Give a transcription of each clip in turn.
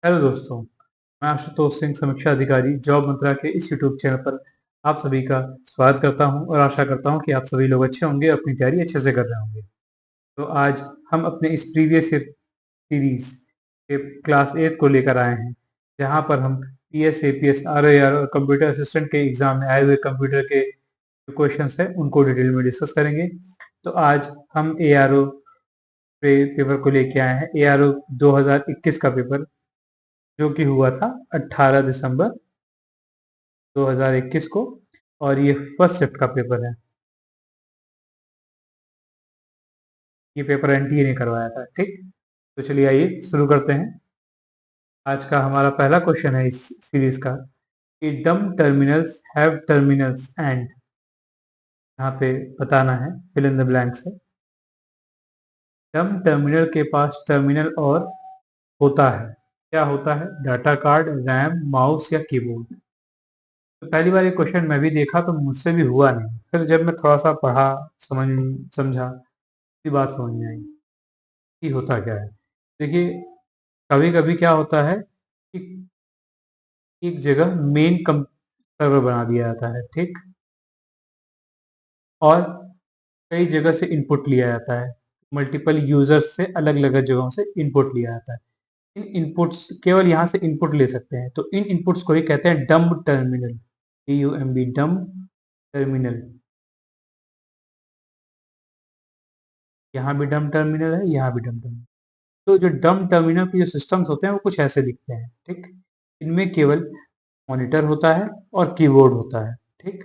Hello दोस्तों, मैं आशुतोष सिंह समीक्षा अधिकारी जॉब मंत्रा के इस यूट्यूब चैनल पर आप सभी का स्वागत करता हूं और आशा करता हूं कि आप सभी लोग अच्छे होंगे, अपनी तैयारी अच्छे से कर रहे होंगे। तो आज हम अपने इस प्रीवियस ईयर सीरीज के क्लास 8 को लेकर आए हैं, जहां पर हम पीएस, एपीएस, आरओआर और कंप्यूटर असिस्टेंट के एग्जाम में आए हुए कंप्यूटर के जो क्वेश्चंस हैं उनको डिटेल में डिस्कस करेंगे। तो आज हम एआरओ पेपर को लेके आए हैं, एआरओ 2021 का पेपर, जो कि हुआ था 18 दिसंबर 2021 को, और ये फर्स्ट शिफ्ट का पेपर है। ये पेपर एनटीए ने करवाया था। ठीक, तो चलिए आइए शुरू करते हैं। आज का हमारा पहला क्वेश्चन है इस सीरीज का कि डम टर्मिनल्स हैव टर्मिनल्स एंड, यहाँ पे बताना है, फिल इन द ब्लैंक्स है। डम टर्मिनल के पास टर्मिनल और होता है, क्या होता है? डाटा कार्ड, रैम, माउस या कीबोर्ड। तो पहली बार ये क्वेश्चन मैं भी देखा तो मुझसे भी हुआ नहीं, फिर जब मैं थोड़ा सा पढ़ा, समझा, बात समझ में आई कि होता क्या है। देखिए, कभी कभी क्या होता है कि एक जगह मेन सर्वर बना दिया जाता है, ठीक, और कई जगह से इनपुट लिया जाता है, मल्टीपल यूजर्स से अलग अलग जगहों से इनपुट लिया जाता है। इन इनपुट्स केवल यहाँ से इनपुट ले सकते हैं, तो इन इनपुट्स को ही कहते हैं dumb terminal, DUMB, dumb terminal. यहाँ भी डम्ब टर्मिनल है, यहाँ भी डम्ब टर्मिनल। तो जो डम्ब टर्मिनल के जो सिस्टम्स होते हैं वो कुछ ऐसे दिखते हैं, ठीक। इनमें केवल मॉनिटर होता है और कीबोर्ड होता है, ठीक।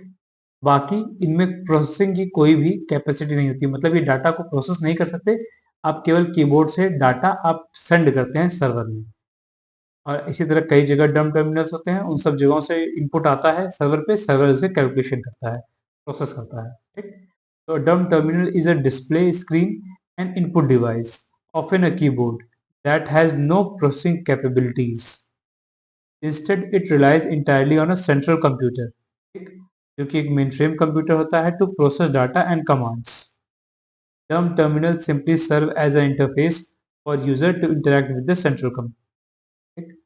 बाकी इनमें प्रोसेसिंग की कोई भी कैपेसिटी नहीं होती, मतलब ये डाटा को प्रोसेस नहीं कर सकते। आप केवल कीबोर्ड से डाटा आप सेंड करते हैं सर्वर में। और इसी तरह कई जगह डम टर्मिनल्स होते हैं, उन सब जगहों से इनपुट आता है सर्वर पे, सर्वर उसे कैलकुलेशन करता है, प्रोसेस करता है, ठीक। तो डम terminal is a display screen and input device, often a keyboard that has no processing capabilities. Instead, it relies entirely on a central computer, ठीक, जो कि एक मेनफ्रेम कंप्यूटर होता है, to process data and commands. Dumb terminals simply serve as an interface for user to interact with the central computer.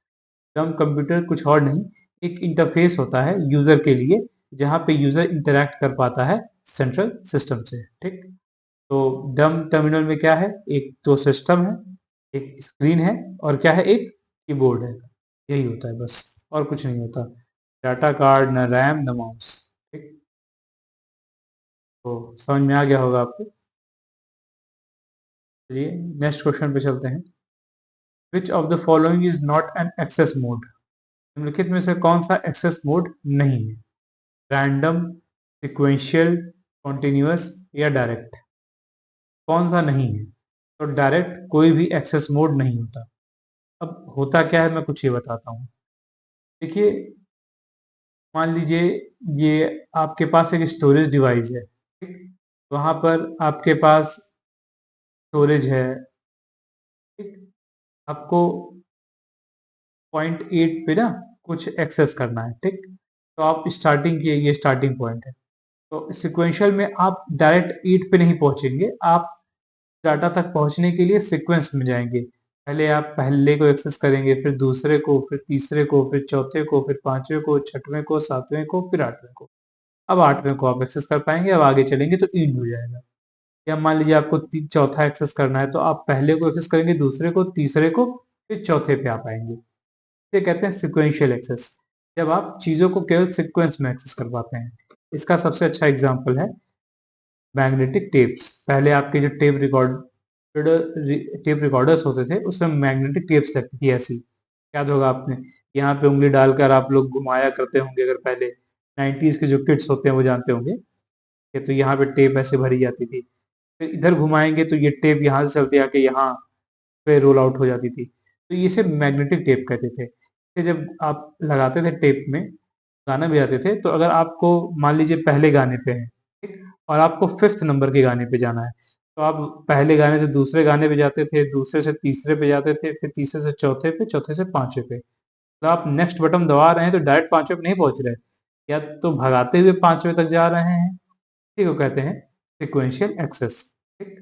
डम computer कुछ और नहीं, एक इंटरफेस होता है यूजर के लिए, जहां पे यूजर इंटरैक्ट कर पाता है सेंट्रल सिस्टम से, ठीक। तो डम टर्मिनल में क्या है? एक तो सिस्टम है, एक स्क्रीन है, और क्या है? एक कीबोर्ड है। यही होता है बस, और कुछ नहीं होता। डाटा कार्ड, न रैम, न माउस, ठीक। तो समझ में आ गया होगा आपको। चलिए नेक्स्ट क्वेश्चन पे चलते हैं। Which of the following is not an access mode? निम्नलिखित में से कौन सा एक्सेस मोड नहीं है? रैंडम, सिक्वेंशियल, कॉन्टिन्यूअस या डायरेक्ट? कौन सा नहीं है? तो डायरेक्ट कोई भी एक्सेस मोड नहीं होता। अब होता क्या है, मैं कुछ ये बताता हूँ। देखिए, मान लीजिए ये आपके पास एक स्टोरेज डिवाइस है, ठीक। वहां पर आपके पास स्टोरेज है, ठीक। आपको .8 पे ना कुछ एक्सेस करना है, ठीक। तो आप स्टार्टिंग की, ये स्टार्टिंग पॉइंट है। तो सिक्वेंशियल में आप डायरेक्ट 8 पे नहीं पहुंचेंगे, आप डाटा तक पहुंचने के लिए सीक्वेंस में जाएंगे। पहले आप पहले को एक्सेस करेंगे, फिर दूसरे को, फिर तीसरे को, फिर चौथे को, फिर पांचवें को, छठवें को, सातवें को, फिर आठवें को। अब आठवें को आप एक्सेस कर पाएंगे, अब आगे चलेंगे तो एंड हो जाएगा। या मान लीजिए आपको चौथा एक्सेस करना है, तो आप पहले को एक्सेस करेंगे, दूसरे को, तीसरे को, फिर चौथे पे आ पाएंगे। इसे कहते हैं सिक्वेंशियल एक्सेस, जब आप चीजों को केवल सिक्वेंस में एक्सेस कर पाते हैं। इसका सबसे अच्छा एग्जाम्पल है मैग्नेटिक टेप्स। पहले आपके जो टेप रिकॉर्डर्स होते थे, उसमें मैग्नेटिक टेप्स लगती थी ऐसी, याद होगा आपने। यहाँ पे उंगली डालकर आप लोग घुमाया करते होंगे, अगर पहले 90s के जो किड्स होते हैं वो जानते होंगे कि तो यहाँ पे टेप ऐसे भरी जाती थी, फिर इधर घुमाएंगे तो ये टेप यहाँ से चलते आके यहाँ पे रोल आउट हो जाती थी। तो ये सिर्फ मैग्नेटिक टेप कहते थे। फिर जब आप लगाते थे टेप में, गाना बजाते थे, तो अगर आपको मान लीजिए पहले गाने पे है, ठीक, और आपको फिफ्थ नंबर के गाने पे जाना है, तो आप पहले गाने से दूसरे गाने पे जाते थे, दूसरे से तीसरे पे जाते थे, फिर तीसरे से चौथे पे, चौथे से पांचवे पे। तो आप नेक्स्ट बटन दबा रहे हैं तो डायरेक्ट पांचवे पे नहीं पहुंच रहे, या तो भगाते हुए पांचवे तक जा रहे हैं। इसी को कहते हैं सिक्वेंशियल एक्सेस, ठीक।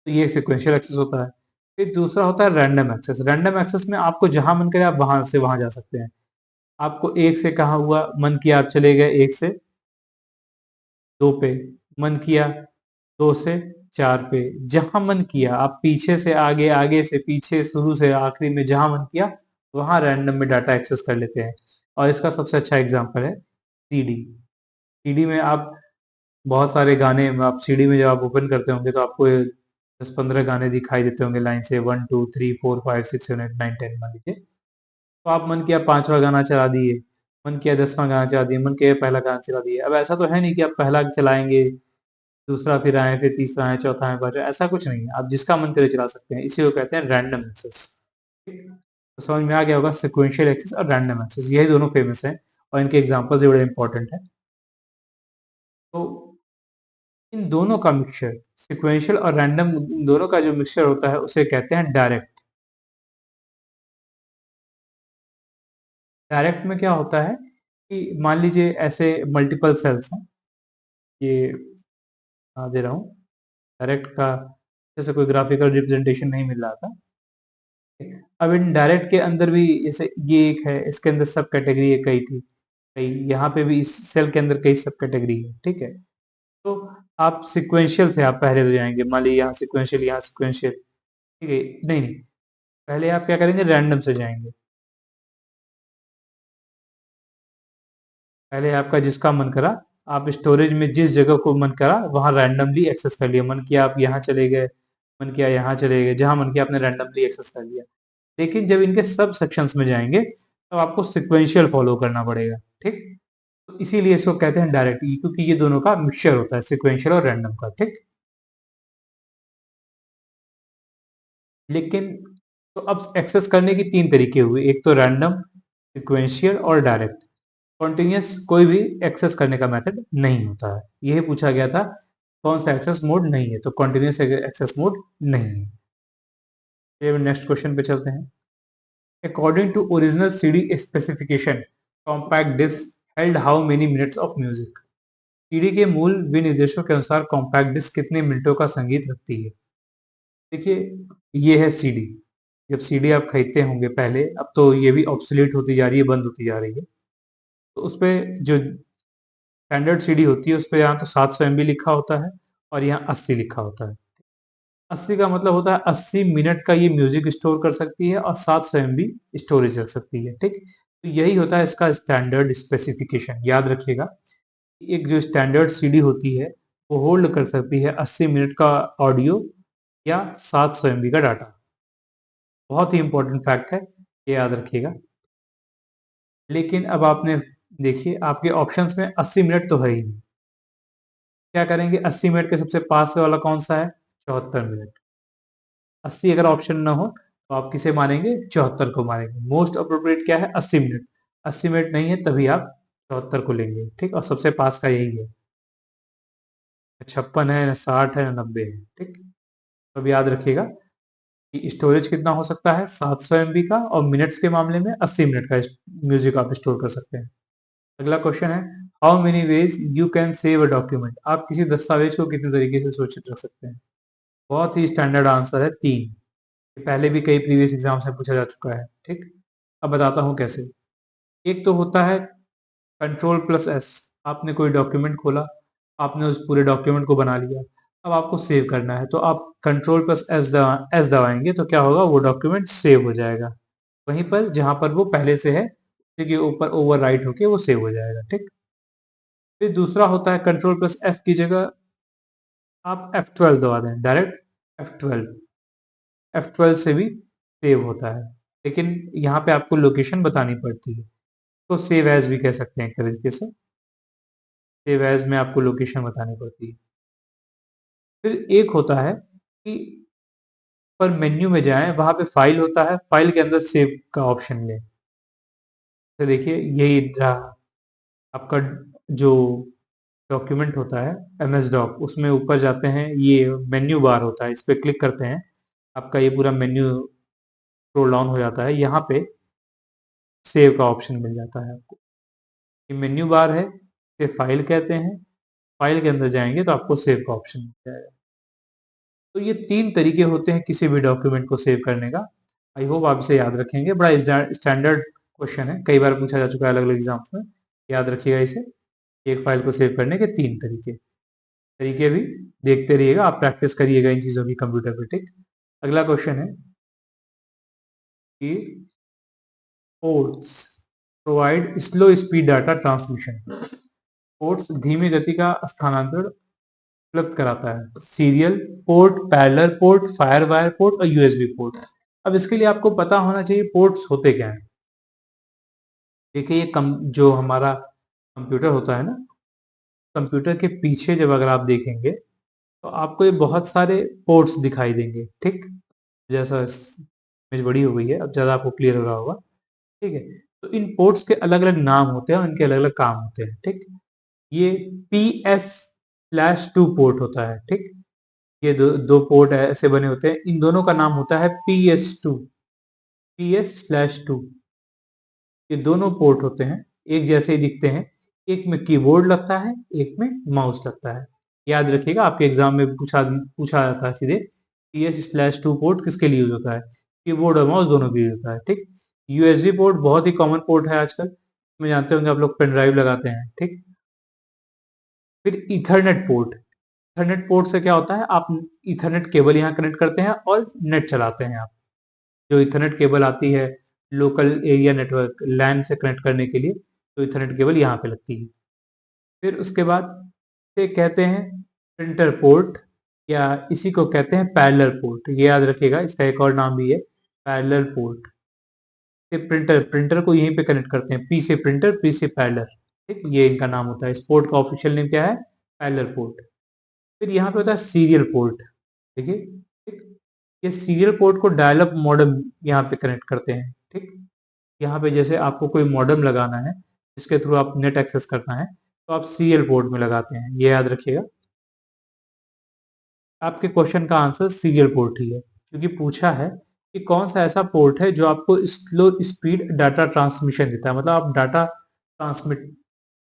तो ये सिक्वेंशियल एक्सेस होता है। फिर दूसरा होता है रैंडम एक्सेस। रैंडम एक्सेस में आपको जहां मन करे आप वहां से वहां जा सकते हैं। आपको एक से कहा हुआ, मन किया आप चले गए एक से दो पे, मन किया दो से चार पे, जहां मन किया आप पीछे से आगे, आगे से पीछे, शुरू से आखिरी में जहां मन किया वहां रैंडम में डाटा एक्सेस कर लेते हैं। और इसका सबसे अच्छा एग्जांपल है सीडी। सीडी में आप बहुत सारे गाने, आप सीडी में जब आप ओपन करते होंगे तो आपको 10-15 गाने दिखाई देते होंगे लाइन से, 1 2 3 4 5 6 7 8 9 10 मान लीजिए। तो आप मन किया पांचवा गाना चला दिए, मन किया 10वां गाना चला दिए, मन किया पहला गाना चला दिए। अब ऐसा तो है नहीं कि आप पहला चलाएंगे, दूसरा फिर आए, फिर तीसरा आए, चौथा आए, पांचवा, ऐसा कुछ नहीं है। आप जिसका मन करे चला सकते हैं। इसी को कहते हैं रैंडम एक्सेस। तो समझ में आ गया होगा, सिक्वेंशियल एक्सेस और रैंडम एक्सेस, यही दोनों फेमस हैं और इनके एग्जांपल्स भी बड़े इंपॉर्टेंट हैं। तो इन दोनों का मिक्सचर, सिक्वेंशियल और रैंडम, इन दोनों का जो मिक्सचर होता है उसे कहते हैं डायरेक्ट। डायरेक्ट में क्या होता है कि मान लीजिए ऐसे मल्टीपल सेल्स हैं, ये दे रहा हूँ। डायरेक्ट का जैसे कोई ग्राफिकल रिप्रेजेंटेशन नहीं मिल रहा था। अब इन डायरेक्ट के अंदर भी जैसे ये एक है, इसके अंदर सब कैटेगरी है, कई थी, कई यहाँ पे भी इस सेल के अंदर कई सब कैटेगरी है, ठीक है। तो आप सिक्वेंशियल से आप पहले तो जाएंगे, मान लीजिए यहाँ सिक्वेंशियल, यहाँ सिक्वेंशियल, ठीक है। नहीं नहीं, पहले आप क्या करेंगे, रैंडम से जाएंगे। पहले आपका जिसका मन करा, आप स्टोरेज में जिस जगह को मन करा वहां रैंडमली एक्सेस कर लिया। मन किया आप यहाँ चले गए, मन किया यहाँ चले गए, जहां मन किया आपने रैंडमली एक्सेस कर लिया। लेकिन जब इनके सब सेक्शंस में जाएंगे तब आपको सिक्वेंशियल फॉलो करना पड़ेगा, ठीक। तो इसीलिए इसको कहते हैं डायरेक्ट, क्योंकि ये दोनों का मिक्सचर होता है, सिक्वेंशियल और रैंडम का, ठीक। लेकिन तो अब एक्सेस करने की तीन तरीके हुए, एक तो रैंडम, सिक्वेंशियल और डायरेक्ट। कॉन्टिन्यूस कोई भी एक्सेस करने का मेथड नहीं होता है। यही पूछा गया था, कौन सा एक्सेस मोड नहीं है, तो कॉन्टिन्यूस एक्सेस मोड नहीं है। चलिए नेक्स्ट क्वेश्चन पे चलते हैं। According to original CD specification, compact disc held how many minutes of music. CD के मूल विनिर्देशों के अनुसार कॉम्पैक्ट डिस्क कितने मिनटों का संगीत रखती है। देखिए, ये है सीडी। जब सीडी आप खरीदते होंगे पहले, अब तो ये भी ऑब्सोलीट होती जा रही है, बंद होती जा रही है। तो उसपे जो स्टैंडर्ड सीडी होती है उस पे यहाँ तो 700 MB लिखा होता है और यहाँ 80 लिखा होता है। 80 का मतलब होता है 80 मिनट का ये म्यूजिक स्टोर कर सकती है और 700 MB स्टोरेज रख सकती है, ठीक। तो यही होता है इसका स्टैंडर्ड स्पेसिफिकेशन। याद रखिएगा, एक जो स्टैंडर्ड सीडी होती है वो होल्ड कर सकती है 80 मिनट का ऑडियो या 700 MB का डाटा। बहुत ही इंपॉर्टेंट फैक्ट है, ये याद रखिएगा। लेकिन अब आपने देखिए, आपके ऑप्शंस में 80 मिनट तो है ही नहीं। क्या करेंगे, 80 मिनट के सबसे पास वाला कौन सा है, 74 मिनट। 80 अगर ऑप्शन ना हो तो आप किसे मानेंगे, 74 को मानेंगे। मोस्ट अप्रोप्रिएट क्या है, 80 मिनट। 80 मिनट नहीं है तभी आप 74 को लेंगे, ठीक। और सबसे पास का यही है, 56 है, 60 है, 90 है, ठीक। तो अब याद रखिएगा कि स्टोरेज कितना हो सकता है, 700 MB का, और मिनट्स के मामले में 80 मिनट का म्यूजिक आप स्टोर कर सकते हैं। अगला क्वेश्चन है, how many ways you can save a document. आप किसी दस्तावेज को कितने तरीके से सुरक्षित रख सकते हैं। बहुत ही स्टैंडर्ड आंसर है, 3। पहले भी कई प्रीवियस एग्जाम से पूछा जा चुका है, ठीक। अब बताता हूँ कैसे। एक तो होता है Ctrl+S। आपने कोई डॉक्यूमेंट खोला, आपने उस पूरे डॉक्यूमेंट को बना लिया, अब आपको सेव करना है, तो आप Ctrl+S दबाएंगे तो क्या होगा, वो डॉक्यूमेंट सेव हो जाएगा वहीं पर जहां पर वो पहले से है, उसी के ऊपर ओवर राइट होके वो सेव हो जाएगा, ठीक। फिर दूसरा होता है Ctrl+F की जगह आप F12 दबा दें, डायरेक्ट F12। F12 से भी सेव होता है, लेकिन यहाँ पे आपको लोकेशन बतानी पड़ती है। तो सेव एज भी कह सकते हैं एक तरीके से, सेव एज में आपको लोकेशन बतानी पड़ती है। फिर एक होता है कि पर मेन्यू में जाएं, वहां पे फाइल होता है, फाइल के अंदर सेव का ऑप्शन लें। तो देखिए, यही रहा आपका जो डॉक्यूमेंट होता है MS डॉक, उसमें ऊपर जाते हैं, ये मेन्यू बार होता है, इस पे क्लिक करते हैं, आपका ये पूरा मेन्यू स्क्रॉल डाउन हो जाता है, यहाँ पे सेव का ऑप्शन मिल जाता है आपको। ये मेन्यू बार है, इसे फाइल कहते हैं। फाइल के अंदर जाएंगे तो आपको सेव का ऑप्शन मिल जाएगा। तो ये 3 तरीके होते हैं किसी भी डॉक्यूमेंट को सेव करने का। आई होप आप इसे याद रखेंगे, बड़ा स्टैंडर्ड क्वेश्चन है, कई बार पूछा जा चुका है अलग-अलग एग्ज़ाम्स में। याद रखिएगा इसे, एक फाइल को सेव करने के 3 तरीके। तरीके भी देखते रहिएगा, आप प्रैक्टिस करिएगा इन चीज़ों की कंप्यूटर पे, ठीक? अगला क्वेश्चन है कि ports provide slow speed data transmission. Ports धीमी गति का स्थानांतरण उपलब्ध कराता है। Serial port, parallel port, FireWire port और यूएसबी पोर्ट। अब इसके लिए आपको पता होना चाहिए पोर्ट्स होते क्या हैं। देखिए ये जो हमारा कंप्यूटर होता है ना, कंप्यूटर के पीछे जब अगर आप देखेंगे तो आपको ये बहुत सारे पोर्ट्स दिखाई देंगे, ठीक? जैसा इमेज बड़ी हो गई है, अब ज़्यादा आपको क्लियर हो रहा होगा, ठीक है? तो इन पोर्ट्स के अलग-अलग नाम होते हैं और इनके अलग-अलग काम होते हैं, ठीक? ये PS/2 पोर्ट होता है, ठीक? ये दो पोर्ट ऐसे बने होते हैं, इन दोनों का नाम होता है PS2, PS/2। ये दोनों पोर्ट होते हैं, एक जैसे ही दिखते हैं, एक में कीबोर्ड लगता है, एक में माउस लगता है। याद रखिएगा, आपके एग्जाम में पूछा जाता है सीधे, PS/2 पोर्ट किसके लिए यूज होता है? कीबोर्ड और माउस दोनों के लिए होता है, ठीक? यूएसबी पोर्ट बहुत ही कॉमन पोर्ट है आजकल, इसमें जानते होंगे आप लोग पेन ड्राइव लगाते हैं, ठीक? फिर ईथरनेट पोर्ट से क्या होता है, आप ईथरनेट केबल यहाँ कनेक्ट करते हैं और नेट चलाते हैं आप। जो ईथरनेट केबल आती है लोकल एरिया नेटवर्क लैन से कनेक्ट करने के लिए, तो ईथरनेट केबल यहाँ पे लगती है। फिर उसके बाद इसे कहते हैं प्रिंटर पोर्ट, या इसी को कहते हैं पैरेलल पोर्ट। ये याद रखिएगा, इसका एक और नाम भी है पैरेलल पोर्ट। प्रिंटर को यहीं पे कनेक्ट करते हैं, पी से प्रिंटर, पी से पैरेलल, ठीक? ये इनका नाम होता है। इस पोर्ट का ऑफिशियल नेम क्या है? Parallel port. फिर यहाँ पे होता है सीरियल पोर्ट, देखिए, ठीक? ये सीरियल पोर्ट को डायल अप मॉडेम यहाँ पे कनेक्ट करते हैं, ठीक? यहाँ पे जैसे आपको कोई मॉडेम लगाना है जिसके थ्रू आप नेट एक्सेस करना है, तो आप सीरियल पोर्ट में लगाते हैं, ये याद रखिएगा। आपके क्वेश्चन का आंसर सीरियल पोर्ट ही है, क्योंकि पूछा है कि कौन सा ऐसा पोर्ट है जो आपको स्लो स्पीड डाटा ट्रांसमिशन देता है, मतलब आप डाटा ट्रांसमिट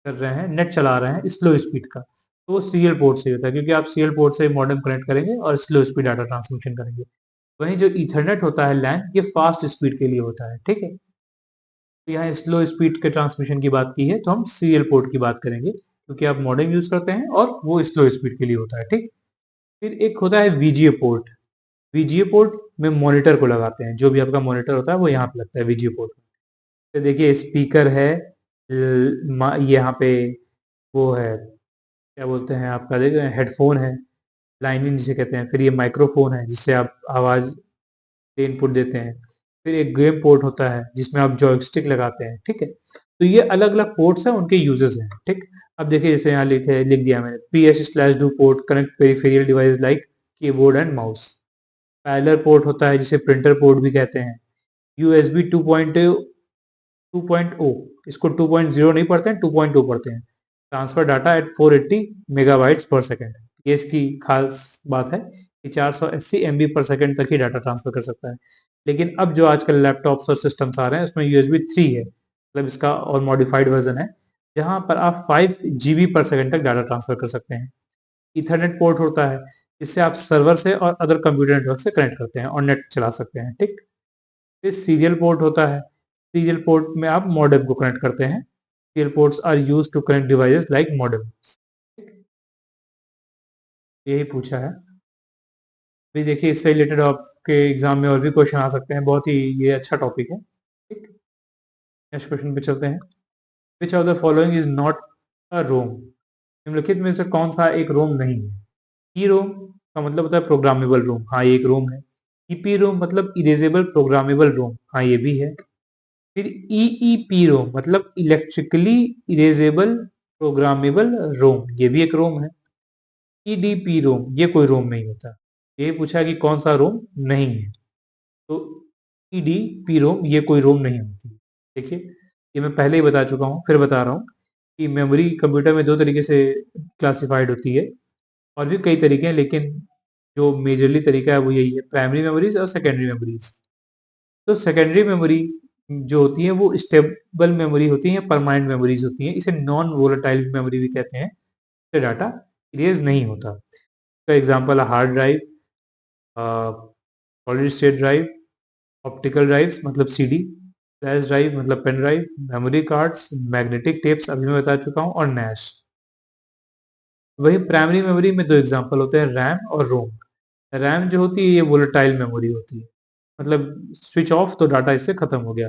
कर रहे हैं, नेट चला रहे हैं स्लो स्पीड का, तो वो सीरियल पोर्ट से होता है, क्योंकि आप सीरियल पोर्ट से मॉडेम कनेक्ट करेंगे और स्लो स्पीड डाटा ट्रांसमिशन करेंगे। वहीं जो ईथरनेट होता है लैन, ये फास्ट स्पीड के लिए होता है, ठीक है? तो यहाँ स्लो स्पीड के ट्रांसमिशन की बात की है, तो हम सीरियल पोर्ट की बात करेंगे, क्योंकि आप मॉडेम यूज करते हैं और वो स्लो स्पीड के लिए होता है, ठीक? फिर एक होता है वीजीए पोर्ट। वीजीए पोर्ट में मॉनिटर को लगाते हैं, जो भी आपका मॉनिटर होता है वो यहाँ पे लगता है वीजीए पोर्ट में। तो देखिए स्पीकर है, यहाँ पे वो है, क्या बोलते हैं आपका, देखिए हेडफोन है, लाइनिंग जिसे कहते हैं। फिर ये माइक्रोफोन है जिससे आप आवाज से इनपुट देते हैं। फिर एक गेम पोर्ट होता है जिसमें आप जॉयस्टिक लगाते हैं, ठीक है? तो ये अलग अलग पोर्ट्स हैं, उनके यूजेस हैं, ठीक? अब देखिए जैसे यहाँ लिख दिया मैंने, PS/2 port connect peripheral device like keyboard and mouse. Parallel port होता है जिसे प्रिंटर पोर्ट भी कहते हैं। यूएसबी 2.0, इसको 2.0 नहीं पढ़ते हैं, 2.0 पढ़ते हैं। ट्रांसफर डाटा एट 480 मेगाबाइट्स पर सेकेंड। ये इसकी खास बात है कि 480 MB पर सेकेंड तक ही डाटा ट्रांसफर कर सकता है। लेकिन अब जो आजकल लैपटॉप्स और सिस्टम्स आ रहे हैं उसमें USB 3 है, मतलब इसका और मॉडिफाइड वर्जन है, जहां पर आप 5 GB पर सेकेंड तक डाटा ट्रांसफर कर सकते हैं। ईथरनेट पोर्ट होता है जिससे आप सर्वर से और अदर कंप्यूटर नेटवर्क से कनेक्ट करते हैं और नेट चला सकते हैं, ठीक? फिर सीरियल पोर्ट होता है, सीरियल पोर्ट में आप मॉडेम को कनेक्ट करते हैं। Serial ports are used to connect devices like modem. यही पूछा है। भी देखिए इससे रिलेटेड आपके एग्जाम में और भी क्वेश्चन आ सकते हैं, बहुत ही ये अच्छा टॉपिक है, ठीक? नेक्स्ट क्वेश्चन पे चलते हैं। Which of the following is not a rhomb? निम्नलिखित में से कौन सा एक रोम नहीं है? ई रोम का मतलब होता है प्रोग्रामेबल रोम, हाँ ये एक रोम है। ईपी रोम मतलब इरेजेबल प्रोग्रामेबल रोम, हाँ ये भी है। फिर ईईपी रोम मतलब इलेक्ट्रिकली इरेजेबल प्रोग्रामेबल रोम, ये भी एक रोम है। ईडीपी रोम ये कोई रोम नहीं होता। ये पूछा कि कौन सा रोम नहीं है, तो ईडीपी रोम ये कोई रोम नहीं होती। देखिए ये मैं पहले ही बता चुका हूँ, फिर बता रहा हूँ कि मेमोरी कंप्यूटर में दो तरीके से क्लासिफाइड होती है, और भी कई तरीके हैं, लेकिन जो मेजरली तरीका है वो यही है, प्राइमरी मेमोरीज और सेकेंडरी मेमोरीज। तो सेकेंडरी मेमोरी जो होती है वो स्टेबल मेमोरी होती है, परमानेंट मेमोरीज होती हैं, इसे नॉन वोलेटाइल मेमोरी भी कहते हैं, इससे डाटा इरेज नहीं होता। तो एग्जांपल है hard drive, solid state drive, optical drives मतलब सीडी, फ्लैश ड्राइव मतलब pen drive, memory cards, magnetic tapes अभी मैं बता चुका हूँ, और नैश। वही प्राइमरी मेमोरी में दो एग्जांपल होते हैं, रैम और रोम। रैम जो होती है ये वोलेटाइल मेमोरी होती है, मतलब स्विच ऑफ तो डाटा इससे खत्म हो गया।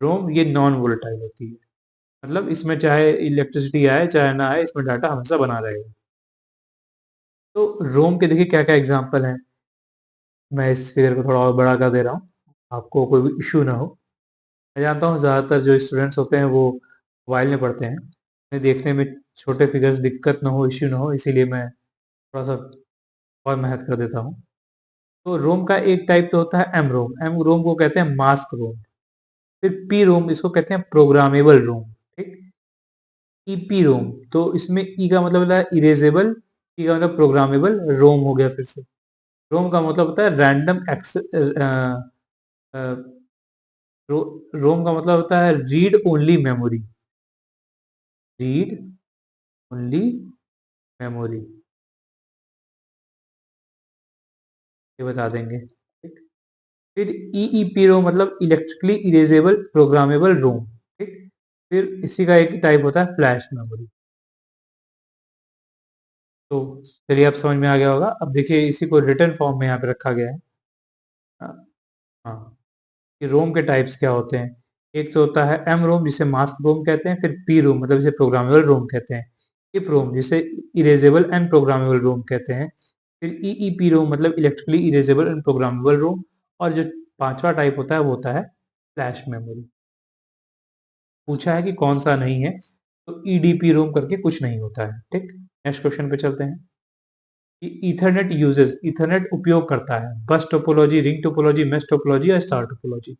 रोम ये नॉन वोलेटाइल होती है, मतलब इसमें चाहे इलेक्ट्रिसिटी आए चाहे ना आए, इसमें डाटा हमेशा बना रहेगा। तो रोम के देखिए क्या क्या एग्जांपल हैं। मैं इस फिगर को थोड़ा और बड़ा कर दे रहा हूँ, आपको कोई भी इश्यू ना हो। मैं जानता हूँ ज़्यादातर जो स्टूडेंट्स होते हैं वो मोबाइल में पढ़ते हैं, उन्हें देखने में छोटे फिगर्स दिक्कत ना हो, इश्यू ना हो, इसीलिए मैं थोड़ा सा और मेहनत कर देता हूँ। तो रोम का एक टाइप तो होता है एम रोम, एम रोम को कहते हैं मास्क रोम। फिर पी रोम, इसको कहते हैं प्रोग्रामेबल रोम। ठीक, ईपी रोम, तो इसमें ई का मतलब होता है इरेजेबल, पी का मतलब प्रोग्रामेबल, रोम हो गया फिर से। रोम का मतलब होता है रैंडम एक्सेस, रोम का मतलब होता है read only memory, read only memory, ये बता देंगे। ठीक, फिर ईईपी रोम मतलब इलेक्ट्रिकली इरेजेबल प्रोग्रामेबल रोम। ठीक, फिर इसी का एक टाइप होता है फ्लैश मेमोरी। तो चलिए अब समझ में आ गया होगा। अब देखिए इसी को रिटर्न फॉर्म में यहाँ पे रखा गया है। हाँ हाँ, कि रोम के टाइप्स क्या होते हैं। एक तो होता है एम रोम जिसे मास्क रोम कहते हैं, फिर पी रोम मतलब जिसे प्रोग्रामेबल रोम कहते हैं, इप रोम जिसे इरेजेबल एंड प्रोग्रामेबल रोम कहते हैं, फिर ईईपी रोम मतलब इलेक्ट्रिकली इरेजेबल एंड प्रोग्रामेबल रोम, और जो पांचवा टाइप होता है वो होता है फ्लैश मेमोरी। पूछा है कि कौन सा नहीं है, तो ईडीपी रोम करके कुछ नहीं होता है। ठीक, नेक्स्ट क्वेश्चन पे चलते हैं कि ईथरनेट यूजेस, ईथरनेट उपयोग करता है बस topology, ring topology, mesh topology या स्टार टोपोलॉजी।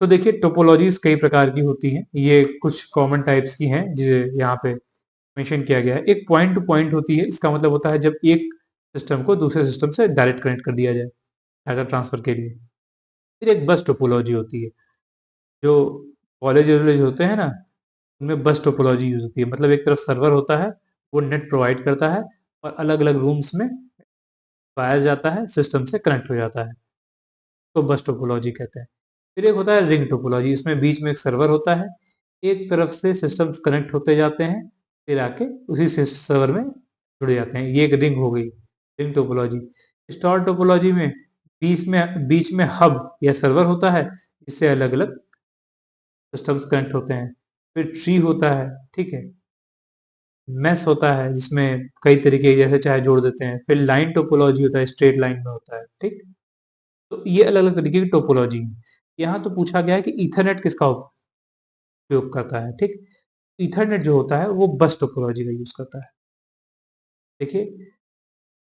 तो देखिए टोपोलॉजीज कई प्रकार की होती हैं, ये कुछ कॉमन टाइप्स की हैं जिसे यहाँ पे मेंशन किया गया है। एक पॉइंट टू पॉइंट होती है, इसका मतलब होता है जब एक सिस्टम को दूसरे सिस्टम से डायरेक्ट कनेक्ट कर दिया जाए डाटा ट्रांसफर के लिए। फिर एक बस टोपोलॉजी होती है, जो कॉलेज वॉलेज होते हैं ना, उनमें बस टोपोलॉजी यूज होती है, मतलब एक तरफ सर्वर होता है, वो नेट प्रोवाइड करता है और अलग अलग रूम्स में पाया जाता है, सिस्टम से कनेक्ट हो जाता है, तो बस टोपोलॉजी कहते हैं। फिर एक होता है रिंग टोपोलॉजी, इसमें बीच में एक सर्वर होता है, एक तरफ से सिस्टम्स कनेक्ट होते जाते हैं, फिर आके उसी से सर्वर में जुड़ जाते हैं, ये एक रिंग हो गई, रिंग टोपोलॉजी। स्टार टोपोलॉजी में बीच में हब या सर्वर होता है, जिससे अलग अलग सिस्टम्स कनेक्ट होते हैं। फिर ट्री होता है, ठीक है, मैश होता है जिसमें कई तरीके जैसे चाहे जोड़ देते हैं। फिर लाइन टोपोलॉजी होता है, स्ट्रेट लाइन में होता है। ठीक, तो ये अलग अलग तरीके की टोपोलॉजी है। यहाँ तो पूछा गया है कि ईथरनेट किसका उपयोग करता है। ठीक, ईथरनेट जो होता है वो बस टोपोलॉजी का यूज करता है। देखिए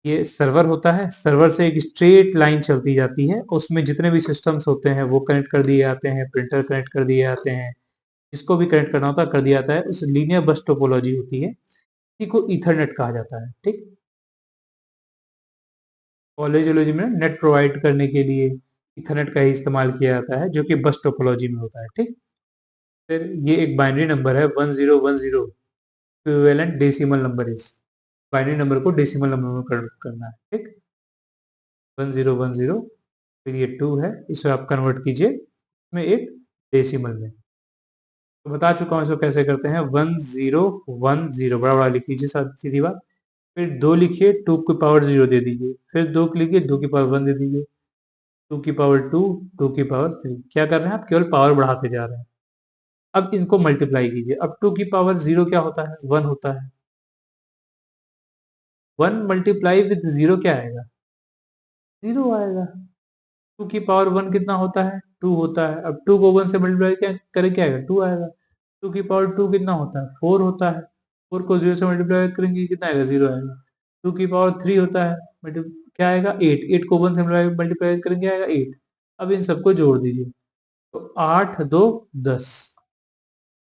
ये सर्वर होता है, सर्वर से एक स्ट्रेट लाइन चलती जाती है, उसमें जितने भी सिस्टम्स होते हैं वो कनेक्ट कर दिए जाते हैं, प्रिंटर कनेक्ट कर दिए जाते हैं, जिसको भी कनेक्ट करना होता है कर दिया जाता है, उस लीनियर बस टोपोलॉजी होती है, इसी को ईथरनेट कहा जाता है। ठीक, कॉलेज वॉलेज में नेट प्रोवाइड करने के लिए इथरनेट का ही इस्तेमाल किया जाता है, जो कि बस टोपोलॉजी में होता है। ठीक, फिर ये एक बाइनरी नंबर है 1010, equivalent decimal number is, binary number को डेसिमल नंबर में कन्वर्ट करना है। ठीक, 1010, फिर ये 2 है, इसे आप कन्वर्ट कीजिए इसमें एक डेसिमल में। तो बता चुका हूँ इसको कैसे करते हैं। 1010 बड़ा बड़ा लिख लीजिए, सीधी बात। फिर 2 लिखिए, 2 की पावर 0 दे दीजिए, फिर 2 लिखिए, 2 की पावर 1 दे दीजिए, 2 की पावर 2, 2 की पावर 3। क्या कर रहे हैं आप, केवल पावर बढ़ाते जा रहे हैं। अब इनको मल्टीप्लाई कीजिए। अब 2 की पावर 0 क्या होता है, 1 होता है। 1 मल्टीप्लाई विद 0 क्या आएगा, 0 आएगा। 2 की पावर 1 कितना होता है, 2 होता है। अब 2 को 1 से मल्टीप्लाई क्या करें, क्या आएगा, 2 आएगा। 2 की पावर 2 कितना होता है, 4 होता है। 4 को 0 से मल्टीप्लाई करेंगे कितना आएगा, 0 आएगा। 2 की पावर 3 होता है, क्या आएगा, 8। 8 को 1 से मल्टीप्लाई करेंगे आएगा 8। अब इन सबको जोड़ दीजिए, तो 8 2 10,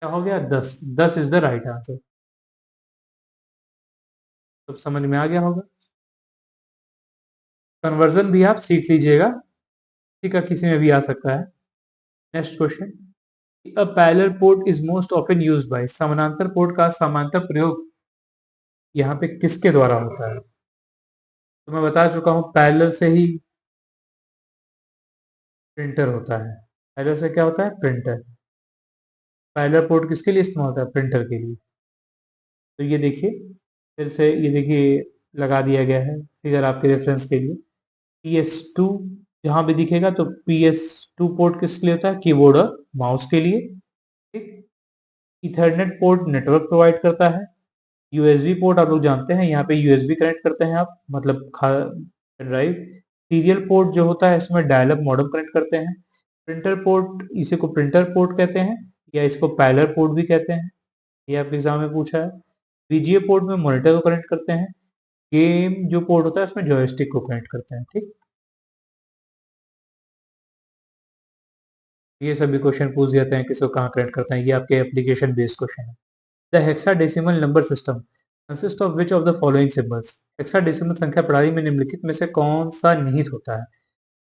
क्या हो गया, 10। 10 इज द राइट आंसर। तो समझ में आ गया होगा। कन्वर्जन भी आप सीख लीजिएगा, किसी का किसी में भी आ सकता है। Next question, a parallel port is most often used by, समानांतर पोर्ट का समानांतर प्रयोग यहाँ पे किसके द्वारा होता है। तो मैं बता चुका हूँ पैरेलल से ही प्रिंटर होता है। पैरेलल से क्या होता है? प्रिंटर। पैरेलल पोर्ट किसके लिए इस्तेमाल होता है? प्रिंटर के लिए। तो ये देखिए, फिर से ये देखिए लगा दिया गया है फिगर आपके रेफरेंस के लिए। PS2 जहां भी दिखेगा तो PS2 पोर्ट किसके लिए होता है? कीबोर्ड और माउस के लिए। ठीक। इथरनेट पोर्ट नेटवर्क प्रोवाइड करता है। यूएसबी पोर्ट आप लोग जानते हैं, यहाँ पे यूएसबी कनेक्ट करते हैं आप, मतलब ड्राइव। सीरियल पोर्ट जो होता है इसमें डायल अप मॉडेम कनेक्ट करते हैं। प्रिंटर पोर्ट, इसी को प्रिंटर पोर्ट कहते हैं या इसको पैरेलल पोर्ट भी कहते हैं, ये आपके एग्जाम में पूछा है। VGA पोर्ट में मॉनिटर को कनेक्ट करते हैं। गेम जो पोर्ट होता है उसमें जॉयस्टिक को कनेक्ट करते हैं। ठीक। ये सभी क्वेश्चन पूछ जाते हैं किसको कहाँ कनेक्ट करते हैं, ये आपके एप्लीकेशन बेस्ड क्वेश्चन है। The hexadecimal number system consist of which of the following symbols. Hexadecimal संख्या प्रणाली में निम्नलिखित में से कौन सा निहित होता है?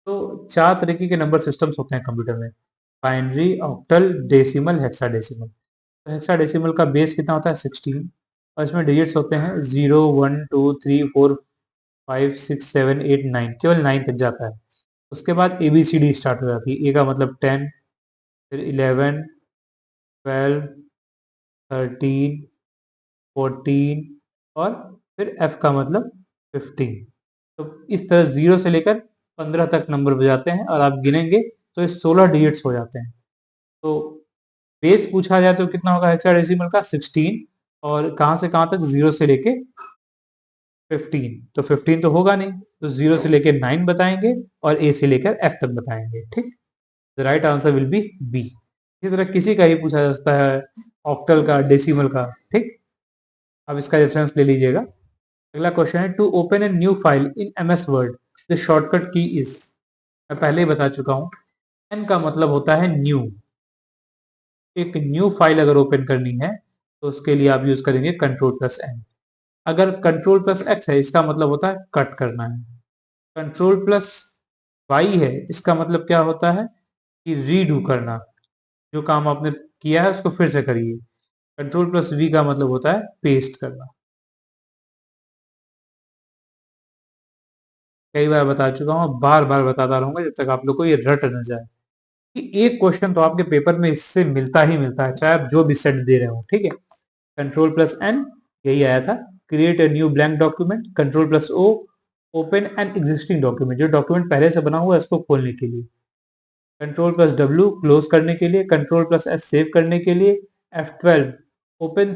तो 4 तरीके के नंबर सिस्टम्स होते हैं कंप्यूटर में, बाइनरी, ऑक्टल, डेसिमल, हेक्साडेसिमल। तो हेक्साडेसिमल का बेस कितना होता है? 16, और इसमें डिजिट्स होते हैं 0 1 2 3 4 5 6 7 8 9, केवल 9 तक जाता है। उसके बाद ABCD स्टार्ट हो जाती है। ए का मतलब 10, फिर 11 12 13 14 और फिर F का मतलब 15। तो इस तरह 0 से लेकर 15 तक नंबर बजाते हैं और आप गिनेंगे तो ये 16 डिजिट्स हो जाते हैं। तो बेस पूछा जाए तो कितना होगा हेक्साडेसिमल का? 16। और कहाँ से कहाँ तक? 0 से लेके 15। तो 15 तो होगा नहीं, तो 0 से लेकर 9 बताएंगे और A से लेकर F तक बताएंगे। ठीक। The right answer will be B. इसी तरह किसी का ही पूछा जा सकता है, ऑक्टल का, डेसिमल का। ठीक। अब इसका रेफरेंस ले लीजिएगा। अगला क्वेश्चन है, to open a new file in MS Word the shortcut key is. मैं पहले ही बता चुका हूं, एन का मतलब होता है न्यू। एक न्यू फाइल अगर ओपन करनी है तो उसके लिए आप यूज करेंगे Ctrl+N। अगर Ctrl+X है इसका मतलब होता है कट करना है। Ctrl+Y है इसका मतलब क्या होता है? कि रीडू करना, जो काम आपने किया है उसको फिर से करिए। Ctrl+V का मतलब होता है पेस्ट करना। कई बार बता चुका हूँ, बार बार बताता रहूंगा जब तक आप लोग को ये रट न जाए कि एक क्वेश्चन तो आपके पेपर में इससे मिलता ही मिलता है, चाहे आप जो भी सेट दे रहे हो। ठीक है। Ctrl+N यही आया था, create a new blank document. Ctrl+O open an existing document, जो डॉक्यूमेंट पहले से बना हुआ है उसको खोलने के लिए। Ctrl+W क्लोज करने के लिए। Ctrl+S सेव करने के लिए। F12 open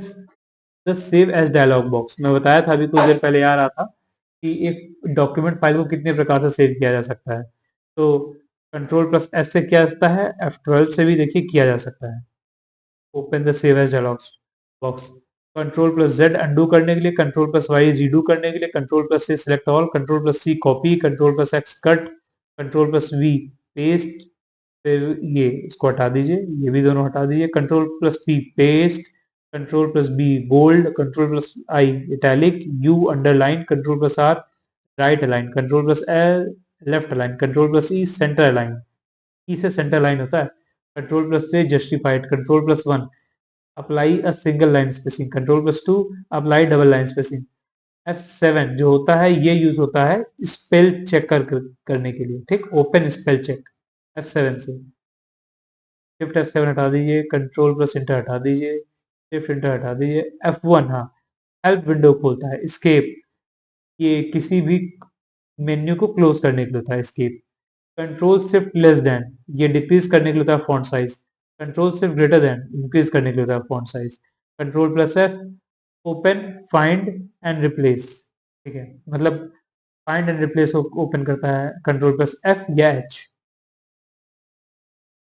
the save as dialog box. मैं बताया था अभी कुछ देर पहले आ रहा था कि एक डॉक्यूमेंट फाइल को कितने प्रकार से सेव किया जा सकता है। तो Ctrl+S से किया जाता है, F12 से भी देखिए किया जा सकता है। Open the save as dialog box. Ctrl+Z undo करने के लिए। Ctrl+Y रीडू करने के लिए। Ctrl+C select all. Ctrl+C copy. Ctrl+X cut. Ctrl+V paste. फिर ये इसको हटा दीजिए, ये भी दोनों हटा दीजिए। Ctrl+P paste. Ctrl+B bold. Ctrl+I italic. U underline. Ctrl+R right align. Ctrl+L left align. Ctrl+E centre align, E से सेंटर लाइन होता है। Ctrl+J justified. Ctrl+1 apply a single line spacing. Ctrl+2 apply double line spacing. F7 जो होता है ये use होता है spell check करने के लिए। ठीक। ओपन स्पेल चेक F7 से। शिफ्ट F7 हटा दीजिए। Ctrl+Enter हटा दीजिए। शिफ्ट इंटर हटा दीजिए। F1 हाँ हेल्प विंडो खोलता है। स्केप ये किसी भी मेन्यू को क्लोज करने के लिए होता है। स्केप। Ctrl+Shift<< ये डिक्रीज करने के लिए होता है फॉन्ट साइज। Ctrl+Shift> इंक्रीज करने के लिए होता है font size. Ctrl+F open find and replace. ठीक है, मतलब फाइंड एंड रिप्लेस को ओपन करता है Ctrl+F या H।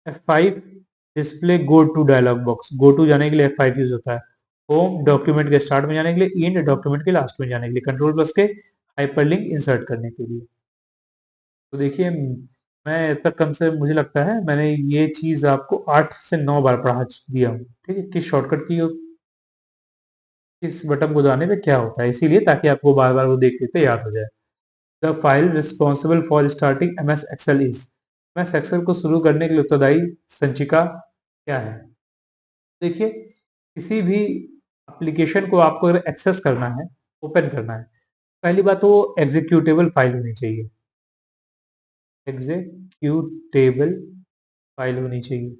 F5 display go to dialog box. Go to जाने के लिए F5 यूज होता है। होम डॉक्यूमेंट के स्टार्ट में जाने के लिए। इंड डॉक्यूमेंट के लास्ट में जाने के लिए। Ctrl+ के हाइपरलिंक इंसर्ट करने के लिए। तो देखिए, मैं तक कम से मुझे लगता है मैंने ये चीज आपको 8 से 9 बार पढ़ा दिया हूँ। ठीक है, किस शॉर्टकट की किस बटन को दबाने पे क्या होता है, इसीलिए ताकि आपको बार बार वो देख लेते याद हो जाए। The file responsible for starting MS Excel is. MS Excel को शुरू करने के लिए उत्तरदायी संचिका क्या है? देखिए, किसी भी एप्लीकेशन को आपको अगर एक्सेस करना है, ओपन करना है, पहली बात तो एग्जीक्यूटेबल फाइल होनी चाहिए, एग्जीक्यूटेबल फाइल होनी चाहिए।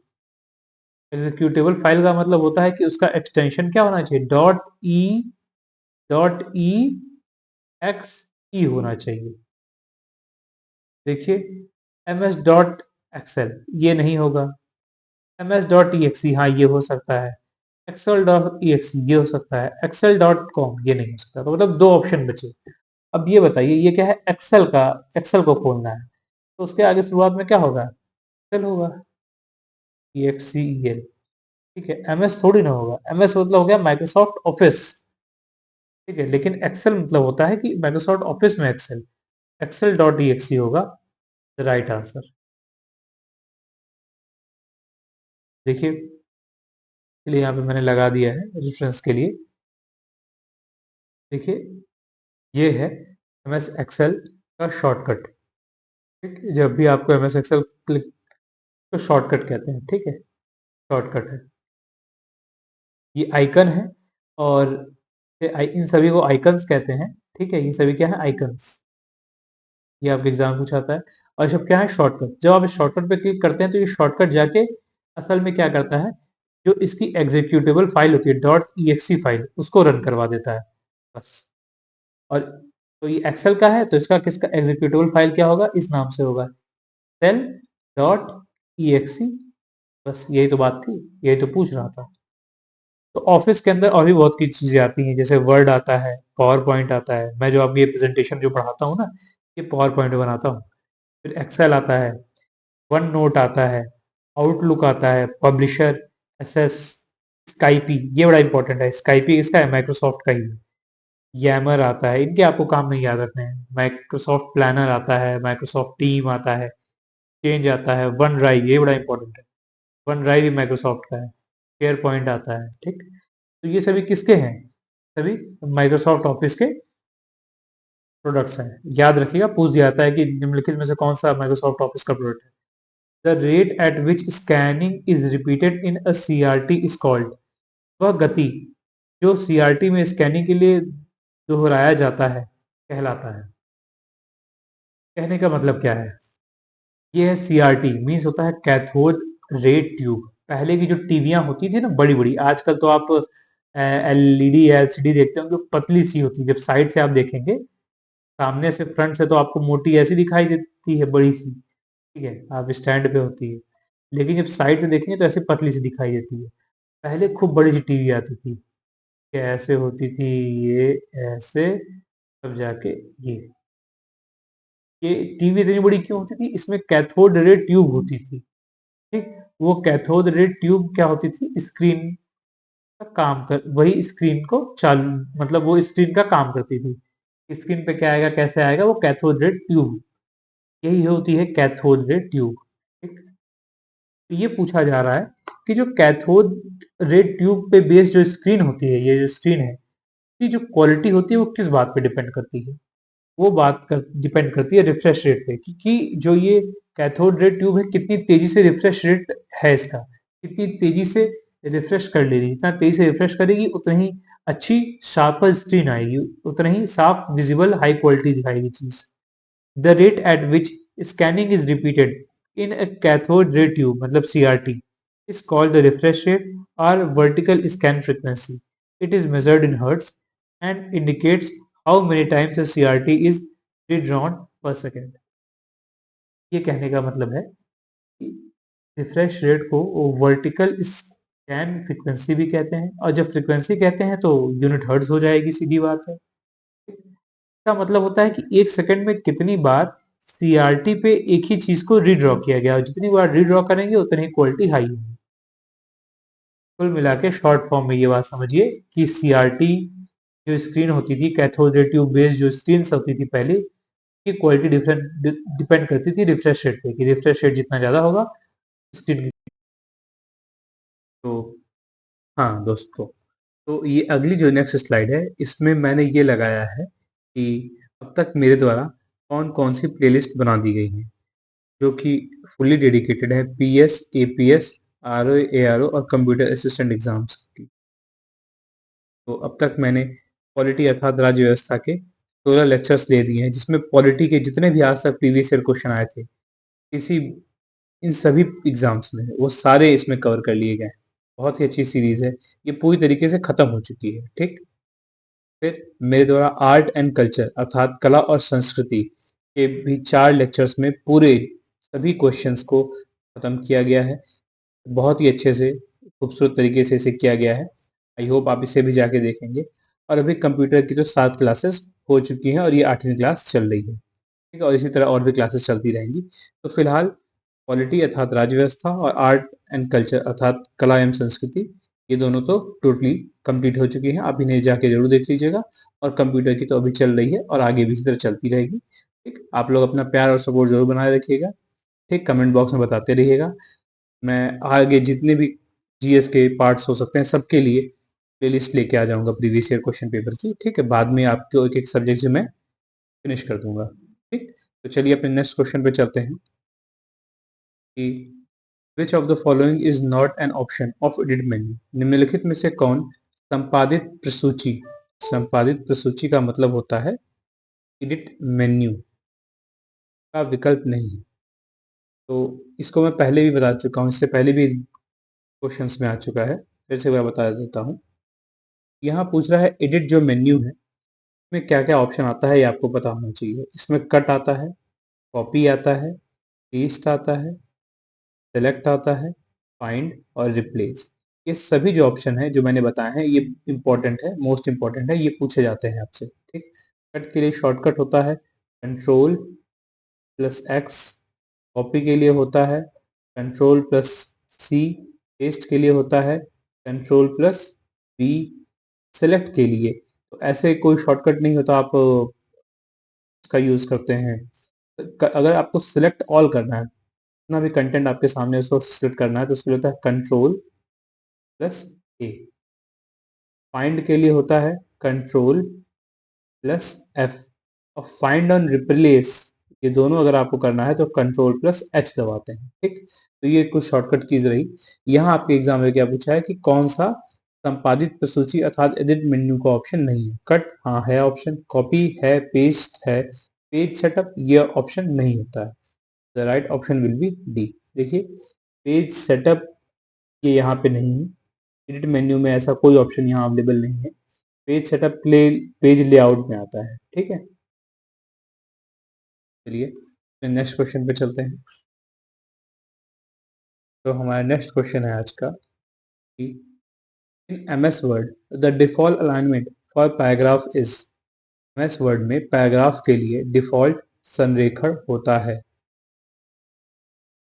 एग्जीक्यूटेबल फाइल का मतलब होता है कि उसका एक्सटेंशन क्या होना चाहिए, डॉट ई एक्स ई होना चाहिए। देखिए ms डॉट एक्सएल ये नहीं होगा, ms डॉट exe हाँ ये हो सकता है, एक्सेल डॉट exe ये हो सकता है, एक्सेल डॉट कॉम ये नहीं हो सकता। तो मतलब दो ऑप्शन बचे। अब ये बताइए ये क्या है, एक्सेल का, एक्सेल को खोलना है तो उसके आगे शुरुआत में क्या होगा, एक्सेल होगा, EXCEL। ठीक है, MS थोड़ी ना होगा, MS मतलब हो गया माइक्रोसॉफ्ट ऑफिस। ठीक है, लेकिन एक्सेल मतलब होता है कि माइक्रोसॉफ्ट ऑफिस में एक्सेल, एक्सेल डॉट exe होगा राइट आंसर। देखिए इसलिए यहाँ पे मैंने लगा दिया है रेफरेंस के लिए। देखिए ये है MS एक्सेल का शॉर्टकट। ठीक है, जब भी आपको MS एक्सेल क्लिक तो शॉर्टकट कहते हैं। ठीक है, शॉर्टकट है, ये आइकन है और इन सभी को आइकन्स कहते हैं। ठीक है, ये सभी क्या है, आइकन्स। ये आपके एग्जाम में पूछा आता है। और सब क्या है, शॉर्टकट। जब आप इस शॉर्टकट पे क्लिक करते हैं तो ये शॉर्टकट जाके असल में क्या करता है, जो इसकी एग्जीक्यूटेबल फाइल होती है डॉट ई फाइल उसको रन करवा देता है बस। और तो ये एक्सेल का है तो इसका किसका एग्जीक्यूटेबल फाइल क्या होगा, इस नाम से होगा, सेल डॉट ई, बस यही तो बात थी, यही तो पूछ रहा था। तो ऑफिस के अंदर और भी बहुत की चीजें आती हैं, जैसे वर्ड आता है, पावर पॉइंट आता है। मैं जो आपकी ये प्रेजेंटेशन जो पढ़ाता हूँ ना, ये पावर पॉइंट में बनाता हूँ। फिर एक्सेल आता है, वन नोट आता है, आउटलुक आता है, पब्लिशर, एसएस, स्काइपी, ये बड़ा इंपॉर्टेंट है। स्काइपी किसका है, माइक्रोसॉफ्ट का ही है। यैमर आता है, इनके आपको काम नहीं याद रखने हैं। माइक्रोसॉफ्ट प्लानर आता है, माइक्रोसॉफ्ट टीम आता है, चेंज आता है, वन ड्राइव ये बड़ा इंपॉर्टेंट है, वन ड्राइव भी माइक्रोसॉफ्ट का है, शेयर पॉइंट आता है। ठीक, तो ये सभी किसके हैं, सभी माइक्रोसॉफ्ट ऑफिस के प्रोडक्ट्स हैं। याद रखिएगा, पूछ दिया जाता है कि निम्नलिखित में से कौन सा माइक्रोसॉफ्ट ऑफिस का प्रोडक्ट है। The rate at which scanning is repeated in a CRT is called, वह गति जो सीआरटी में स्कैनिंग के लिए दोहराया जाता है कहलाता है। कहने का मतलब क्या है, ये है सीआरटी मीन्स होता है कैथोड रे ट्यूब। पहले की जो टीवियां होती थी ना बड़ी बड़ी, आजकल तो आप एलईडी एलसीडी देखते होंगे, पतली सी होती है। जब साइड से आप देखेंगे, सामने से फ्रंट से तो आपको मोटी ऐसी दिखाई देती है बड़ी सी, ठीक है, आप स्टैंड पे होती है। लेकिन जब साइड से देखेंगे तो ऐसी पतली सी दिखाई देती है। पहले खूब बड़ी सी टीवी आती थी, ये ऐसे होती थी, ये ऐसे, तब जाके ये टीवी इतनी बड़ी क्यों होती थी, इसमें कैथोड रे ट्यूब होती थी। ठीक, वो कैथोड रे ट्यूब क्या होती थी, स्क्रीन का काम कर, वही स्क्रीन को चालू, मतलब वो स्क्रीन का काम करती थी। स्क्रीन पे क्या आएगा, कैसे आएगा, वो कैथोड रे ट्यूब, यही होती है कैथोड रे ट्यूब। ठीक, तो ये पूछा जा रहा है कि जो कैथोड रे ट्यूब पे बेस्ड जो स्क्रीन होती है, ये जो स्क्रीन है, की जो क्वालिटी होती है वो किस बात पे डिपेंड करती है, वो बात कर डिपेंड करती है रिफ्रेश रेट पे, क्योंकि जो ये कैथोड रे ट्यूब है कितनी तेजी से रिफ्रेश रेट है इसका, कितनी तेजी से रिफ्रेश कर ले रही है। जितना तेजी से रिफ्रेश करेगी उतनी ही अच्छी शार्पर स्क्रीन आएगी, उतना ही साफ विजिबल हाई क्वालिटी दिखाएगी चीज। The rate at which scanning is repeated in a cathode ray tube मतलब CRT is called the refresh rate or vertical scan frequency. It is measured in hertz and indicates how many times a CRT is redrawn per second. ये कहने का मतलब है कि refresh rate को vertical scan frequency भी कहते हैं, और जब फ्रीक्वेंसी कहते हैं तो यूनिट हर्ट्ज हो जाएगी, सीधी बात है। इसका मतलब होता है कि एक सेकंड में कितनी बार सीआरटी पे एक ही चीज को रीड्रॉ किया गया, और जितनी बार रीड्रॉ करेंगे उतनी क्वालिटी हाई होगी। कुल मिला के शॉर्ट फॉर्म में ये बात समझिए कि सीआरटी जो स्क्रीन होती थी, कैथोड रे ट्यूब बेस्ड जो स्क्रीन होती थी पहले, की क्वालिटी डिफरेंट डिपेंड करती थी रिफ्रेश रेट पे, कि रिफ्रेश रेट जितना ज्यादा होगा स्क्रीन की। तो हाँ दोस्तों, तो ये अगली जो नेक्स्ट स्लाइड है इसमें मैंने ये लगाया है कि अब तक मेरे द्वारा कौन कौन सी प्लेलिस्ट बना दी गई है, जो कि फुल्ली डेडिकेटेड है PS, APS, RO, ARO और कंप्यूटर असिस्टेंट एग्जाम्स की। तो अब तक मैंने पॉलिटी अर्थात राज्य व्यवस्था के 16 लेक्चर्स दे दिए हैं जिसमें पॉलिटी के जितने भी आज तक प्रीवियस ईयर क्वेश्चन आए थे किसी इन सभी एग्जाम्स में वो सारे इसमें कवर कर लिए गए हैं। बहुत ही अच्छी सीरीज है, ये पूरी तरीके से खत्म हो चुकी है। ठीक, फिर मेरे द्वारा आर्ट एंड कल्चर अर्थात कला और संस्कृति के भी 4 लेक्चर्स में पूरे सभी क्वेश्चंस को खत्म किया गया है। बहुत ही अच्छे से खूबसूरत तरीके से इसे किया गया है। आई होप आप इसे भी जाके देखेंगे। और अभी कंप्यूटर की तो 7 क्लासेस हो चुकी हैं और ये 8वीं क्लास चल रही है। ठीक है, और इसी तरह और भी क्लासेस चलती रहेंगी। तो फिलहाल पॉलिटी अर्थात राज्य व्यवस्था और आर्ट एंड कल्चर अर्थात कला एवं संस्कृति, ये दोनों तो टोटली कंप्लीट हो चुकी हैं। आप इन्हें जाके जरूर देख लीजिएगा। और कंप्यूटर की तो अभी चल रही है और आगे भी इसी तरह चलती रहेगी। ठीक, आप लोग अपना प्यार और सपोर्ट जरूर बनाए रखिएगा। ठीक, कमेंट बॉक्स में बताते रहिएगा। मैं आगे जितने भी जीएस के पार्ट्स हो सकते हैं सबके लिए प्लेलिस्ट लेके आ जाऊंगा प्रीवियस ईयर क्वेश्चन पेपर की। ठीक है, बाद में आपको एक एक सब्जेक्ट से मैं फिनिश कर दूंगा। ठीक, तो चलिए अपने नेक्स्ट क्वेश्चन पे चलते हैं कि विच of the following is not an option of edit menu. निम्नलिखित में से कौन संपादित प्रसूची का मतलब होता है एडिट मेन्यू का विकल्प नहीं है। तो इसको मैं पहले भी बता चुका हूँ, इससे पहले भी क्वेश्चंस में आ चुका है, फिर से मैं बता देता हूँ। यहाँ पूछ रहा है एडिट जो मेन्यू है इसमें क्या क्या ऑप्शन आता है ये आपको पता होना चाहिए। इसमें कट आता है, कॉपी आता है, पेस्ट आता है, सेलेक्ट आता है, फाइंड और रिप्लेस। ये सभी जो ऑप्शन है जो मैंने बताए हैं ये इंपॉर्टेंट है, मोस्ट इंपॉर्टेंट है, ये पूछे जाते हैं आपसे। ठीक, कट के लिए शॉर्टकट होता है कंट्रोल प्लस एक्स, कॉपी के लिए होता है कंट्रोल प्लस सी, पेस्ट के लिए होता है कंट्रोल प्लस बी, सेलेक्ट के लिए तो ऐसे कोई शॉर्टकट नहीं होता, आप इसका यूज करते हैं। अगर आपको सिलेक्ट ऑल करना है, जितना भी कंटेंट आपके सामने है, उसको सिलेक्ट करना है तो उसके लिए होता है कंट्रोल प्लस ए। फाइंड के लिए होता है कंट्रोल प्लस एफ। और फाइंड ऑन रिप्लेस, ये दोनों अगर आपको करना है तो कंट्रोल प्लस एच दबाते हैं। ठीक, तो ये कुछ शॉर्टकट कीज रही। यहाँ आपके एग्जाम में क्या पूछा है कि कौन सा संपादित प्रसूची अर्थात एडिट मेन्यू का ऑप्शन नहीं है। कट हाँ है ऑप्शन, कॉपी है, पेस्ट है, पेज सेटअप ये ऑप्शन नहीं होता है। The right option will be D. देखिए पेज सेटअप ये यहाँ पे नहीं है, एडिट मेन्यू में ऐसा कोई ऑप्शन यहाँ अवेलेबल नहीं है। Page setup play page layout में आता है। ठीक है, चलिए नेक्स्ट क्वेश्चन पे चलते हैं। तो हमारा नेक्स्ट क्वेश्चन है आज का कि in MS word the default alignment for paragraph is. MS word में पैराग्राफ के लिए डिफॉल्ट संरेखण होता है,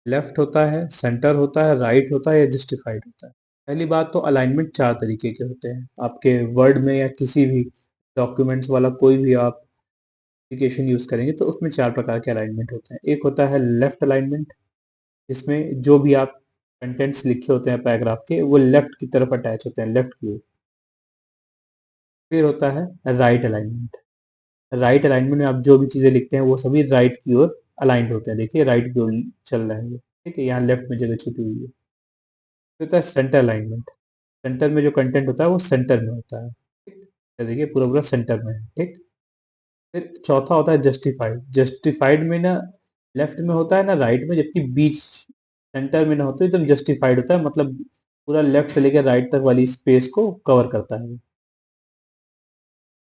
लेफ्ट होता है, सेंटर होता है, राइट होता है या जस्टिफाइड होता है। पहली बात तो अलाइनमेंट 4 तरीके के होते हैं। आपके वर्ड में या किसी भी डॉक्यूमेंट्स वाला कोई भी आप एप्लीकेशन यूज करेंगे तो उसमें 4 प्रकार के अलाइनमेंट होते हैं। एक होता है लेफ्ट अलाइनमेंट, जिसमें जो भी आप कंटेंट्स लिखे होते हैं पैराग्राफ के वो लेफ्ट की तरफ अटैच होते हैं, लेफ्ट की ओर। फिर होता है राइट अलाइनमेंट। राइट अलाइनमेंट में आप जो भी चीजें लिखते हैं वो सभी राइट की ओर अलाइंड होते हैं। देखिए राइट की ओर चल रहा है ये। ठीक है, यहाँ लेफ्ट में जगह छुपी हुई है। फिर होता है सेंटर अलाइनमेंट। सेंटर में जो कंटेंट होता है वो सेंटर में होता है। ठीक, तो देखिए पूरा पूरा सेंटर में है। ठीक, फिर चौथा होता है जस्टिफाइड। जस्टिफाइड में ना लेफ्ट में होता है ना राइट में, जबकि बीच सेंटर में ना होता है, एकदम जस्टिफाइड होता है, मतलब पूरा लेफ्ट से लेकर राइट तक वाली स्पेस को कवर करता है।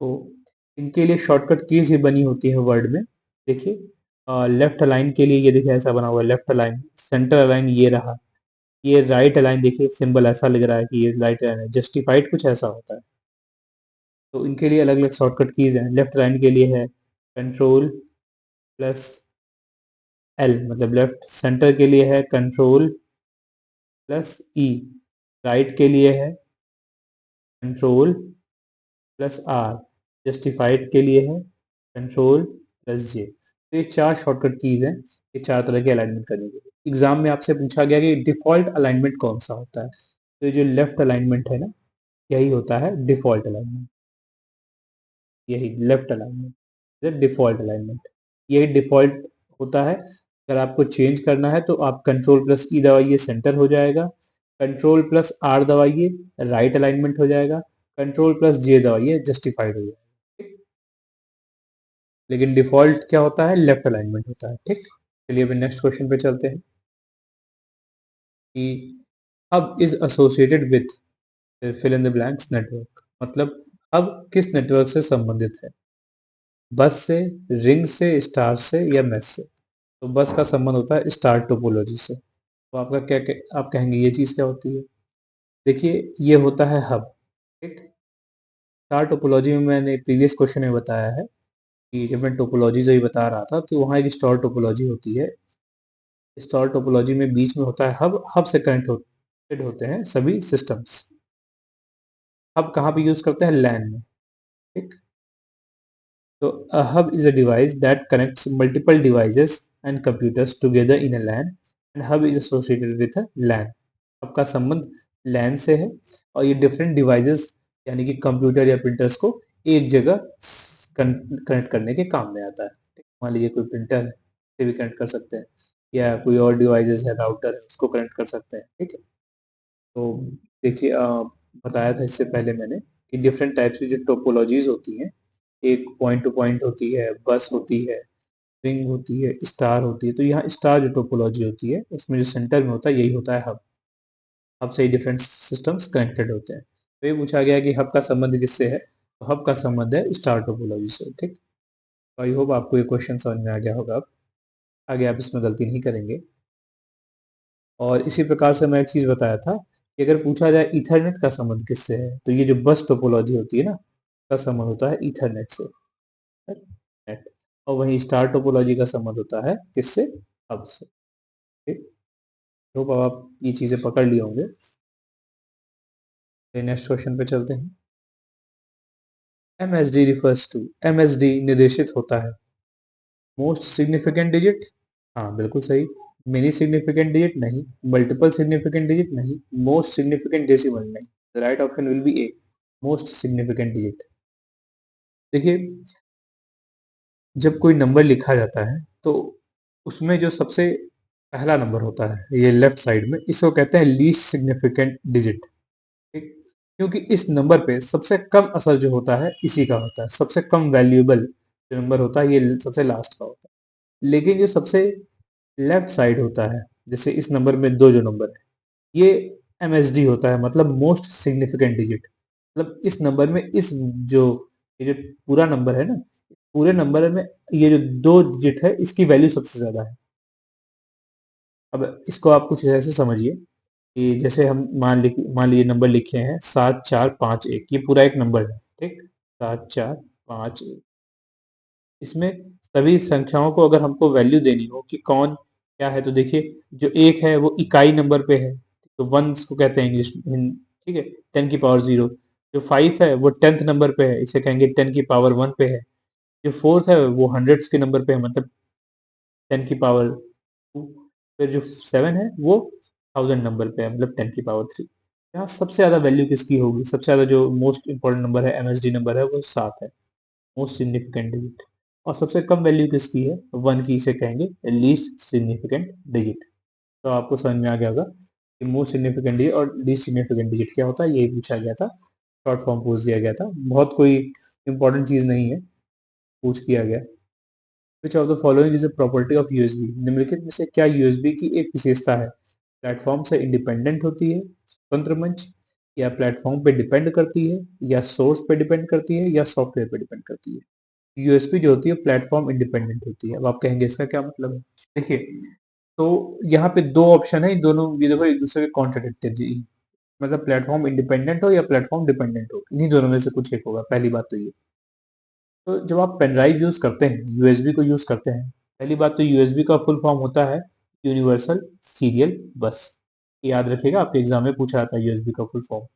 तो इनके लिए शॉर्टकट कीज ही बनी होती है वर्ड में। देखिए लेफ्ट अलाइन के लिए ये देखिए ऐसा बना हुआ है लेफ्ट अलाइन, सेंटर अलाइन ये रहा, ये राइट अलाइन देखिए सिंबल ऐसा लग रहा है कि ये राइट अलाइन है, जस्टिफाइड कुछ ऐसा होता है। तो इनके लिए अलग अलग शॉर्टकट कीज हैं। लेफ्ट अलाइन के लिए है कंट्रोल प्लस एल मतलब लेफ्ट, सेंटर के लिए है कंट्रोल प्लस ई, राइट के लिए है कंट्रोल प्लस आर, जस्टिफाइड के लिए है कंट्रोल प्लस जे। तो ये 4 शॉर्टकट कीज हैं, ये 4 तरह के अलाइनमेंट करने के लिए। एग्जाम में आपसे पूछा गया कि डिफॉल्ट अलाइनमेंट कौन सा होता है, तो ये जो लेफ्ट अलाइनमेंट है ना यही होता है डिफॉल्ट अलाइनमेंट, यही लेफ्ट अलाइनमेंट डिफॉल्ट अलाइनमेंट, यही डिफॉल्ट होता है। अगर आपको चेंज करना है तो आप कंट्रोल प्लस ई दबाइए, सेंटर हो जाएगा। कंट्रोल प्लस आर दबाइए, राइट अलाइनमेंट हो जाएगा। कंट्रोल प्लस जे दबाइए, जस्टिफाइड हो जाएगा। ठीक? लेकिन डिफ़ॉल्ट क्या होता है, लेफ्ट अलाइनमेंट होता है। ठीक, चलिए अभी नेक्स्ट क्वेश्चन पे चलते हैं कि hub is associated with fill in the blanks network, मतलब हब किस नेटवर्क से संबंधित है, बस से, रिंग से, स्टार से या मैश से। तो बस का संबंध होता है स्टार टोपोलॉजी से। तो आपका आप कहेंगे ये चीज़ क्या होती है? देखिए ये होता है हब। ठीक, स्टार टोपोलॉजी में मैंने प्रीवियस क्वेश्चन में बताया है कि जब मैं टोपोलॉजी जो ही बता रहा था तो वहाँ एक स्टार टोपोलॉजी होती है। स्टार टोपोलॉजी में बीच में होता है हब, हब से कनेक्टेड होते हैं सभी सिस्टम्स। हब कहाँ पे यूज करते हैं? लैन में। ठीक, तो a hub is a device that connects multiple devices and computers together in a LAN, and hub is associated with a LAN। hub का संबंध LAN से है और ये डिफरेंट डिवाइसेस यानी कि कंप्यूटर या प्रिंटर्स को एक जगह कनेक्ट करने के काम में आता है। मान लीजिए कोई प्रिंटर है, से भी कनेक्ट कर सकते हैं, या कोई और डिवाइसेस है, राउटर है, उसको कनेक्ट कर सकते हैं। ठीक है, तो देखिए बताया था इससे पहले मैंने कि डिफरेंट टाइप्स की जो टोपोलॉजीज होती हैं, एक पॉइंट टू पॉइंट होती है, बस होती है, रिंग होती है, स्टार होती है। तो यहाँ स्टार जो टोपोलॉजी होती है उसमें जो सेंटर में होता है यही होता है हब। हब से ही डिफरेंट सिस्टम्स कनेक्टेड होते हैं। तो ये पूछा गया कि हब का संबंध किससे है, तो हब का संबंध है स्टार टोपोलॉजी से। ठीक, तो आई होप आपको ये क्वेश्चन समझ में आ गया होगा। अब आगे आप इसमें गलती नहीं करेंगे। और इसी प्रकार से मैं एक चीज़ बताया था कि अगर पूछा जाए ईथरनेट का संबंध किससे है, तो ये जो बस टोपोलॉजी होती है ना, का संबंध होता है ईथरनेट से। नेट, और वहीं स्टार टोपोलॉजी का संबंध होता है किससे? हब से। ठीक, होप अब आप ये चीज़ें पकड़ लिए होंगे। नेक्स्ट क्वेश्चन पे चलते हैं। MSD रिफर्स टू, MSD निर्देशित होता है मोस्ट सिग्निफिकेंट डिजिट, हाँ बिल्कुल सही। मेनी सिग्निफिकेंट डिजिट नहीं, मल्टीपल सिग्निफिकेंट डिजिट नहीं, मोस्ट सिग्निफिकेंट डेसिमल नहीं। The right option will B A, most significant digit. देखिए जब कोई नंबर लिखा जाता है तो उसमें जो सबसे पहला नंबर होता है ये लेफ्ट साइड में, इसको कहते हैं लीस्ट सिग्निफिकेंट डिजिट। ठीक, क्योंकि इस नंबर पे सबसे कम असर जो होता है इसी का होता है, सबसे कम वैल्यूएबल जो नंबर होता है ये सबसे लास्ट का होता है। लेकिन जो सबसे लेफ्ट साइड होता है, जैसे इस नंबर में दो जो नंबर है, ये MSD होता है, मतलब मोस्ट सिग्निफिकेंट डिजिट। मतलब इस नंबर में इस जो ये जो पूरा नंबर है ना, पूरे नंबर में ये जो दो डिजिट है इसकी वैल्यू सबसे ज्यादा है। अब इसको आप कुछ ऐसे समझिए कि जैसे हम मान लीजिए नंबर लिखे हैं 7451, ये पूरा एक नंबर है। ठीक, 7451, इसमें सभी संख्याओं को अगर हमको वैल्यू देनी हो कि कौन क्या है, तो देखिए जो एक है वो इकाई नंबर पे है, तो वंस को कहते हैं इंग्लिश में। ठीक है, 10 की पावर 0। जो 5 है वो 10th नंबर पे है, इसे कहेंगे 10 की पावर 1 पे है। जो फोर्थ है वो हंड्रेड्स के नंबर पे है, मतलब 10 की पावर 2। फिर जो 7 है वो 1000 नंबर पे है, मतलब 10 की पावर 3। यहाँ सबसे ज्यादा वैल्यू किसकी होगी? सबसे ज्यादा जो मोस्ट इंपॉर्टेंट नंबर है, MSD नंबर है, वो 7 है, मोस्ट सिग्निफिकेंट डिजिट। और सबसे कम वैल्यू किसकी है? 1 की, इसे कहेंगे लीस्ट सिग्निफिकेंट डिजिट। तो आपको समझ में आ गया होगा कि मोस्ट सिग्निफिकेंट डिजिट और लीस्ट सिग्निफिकेंट डिजिट क्या होता है, यही पूछा गया था, शॉर्ट फॉर्म पूछ दिया गया था, बहुत कोई इंपॉर्टेंट चीज नहीं है, पूछ किया गया। विच of the following is a property of USB, निम्नलिखित में से क्या यूएसबी की एक विशेषता है? प्लेटफॉर्म से इंडिपेंडेंट होती है, स्वतंत्र मंच, या प्लेटफॉर्म पे डिपेंड करती है, या सोर्स पे डिपेंड करती है, या सॉफ्टवेयर पे डिपेंड करती है। यूएसबी जो होती है प्लेटफॉर्म इंडिपेंडेंट होती है। अब आप कहेंगे इसका क्या मतलब है? देखिए, तो यहाँ पे दो ऑप्शन है, इन दोनों ये देखो एक दूसरे के कॉन्ट्राडिक्टरी, मतलब प्लेटफॉर्म इंडिपेंडेंट हो या प्लेटफॉर्म डिपेंडेंट हो, इन्हीं दोनों में से कुछ एक होगा। पहली बात तो ये। तो जब आप पेन ड्राइव यूज करते हैं, यूएसबी को यूज करते हैं, पहली बात तो यूएसबी का फुल फॉर्म होता है यूनिवर्सल सीरियल बस। याद रखिएगा, आपके एग्जाम में पूछा जाता है यूएसबी का फुल फॉर्म।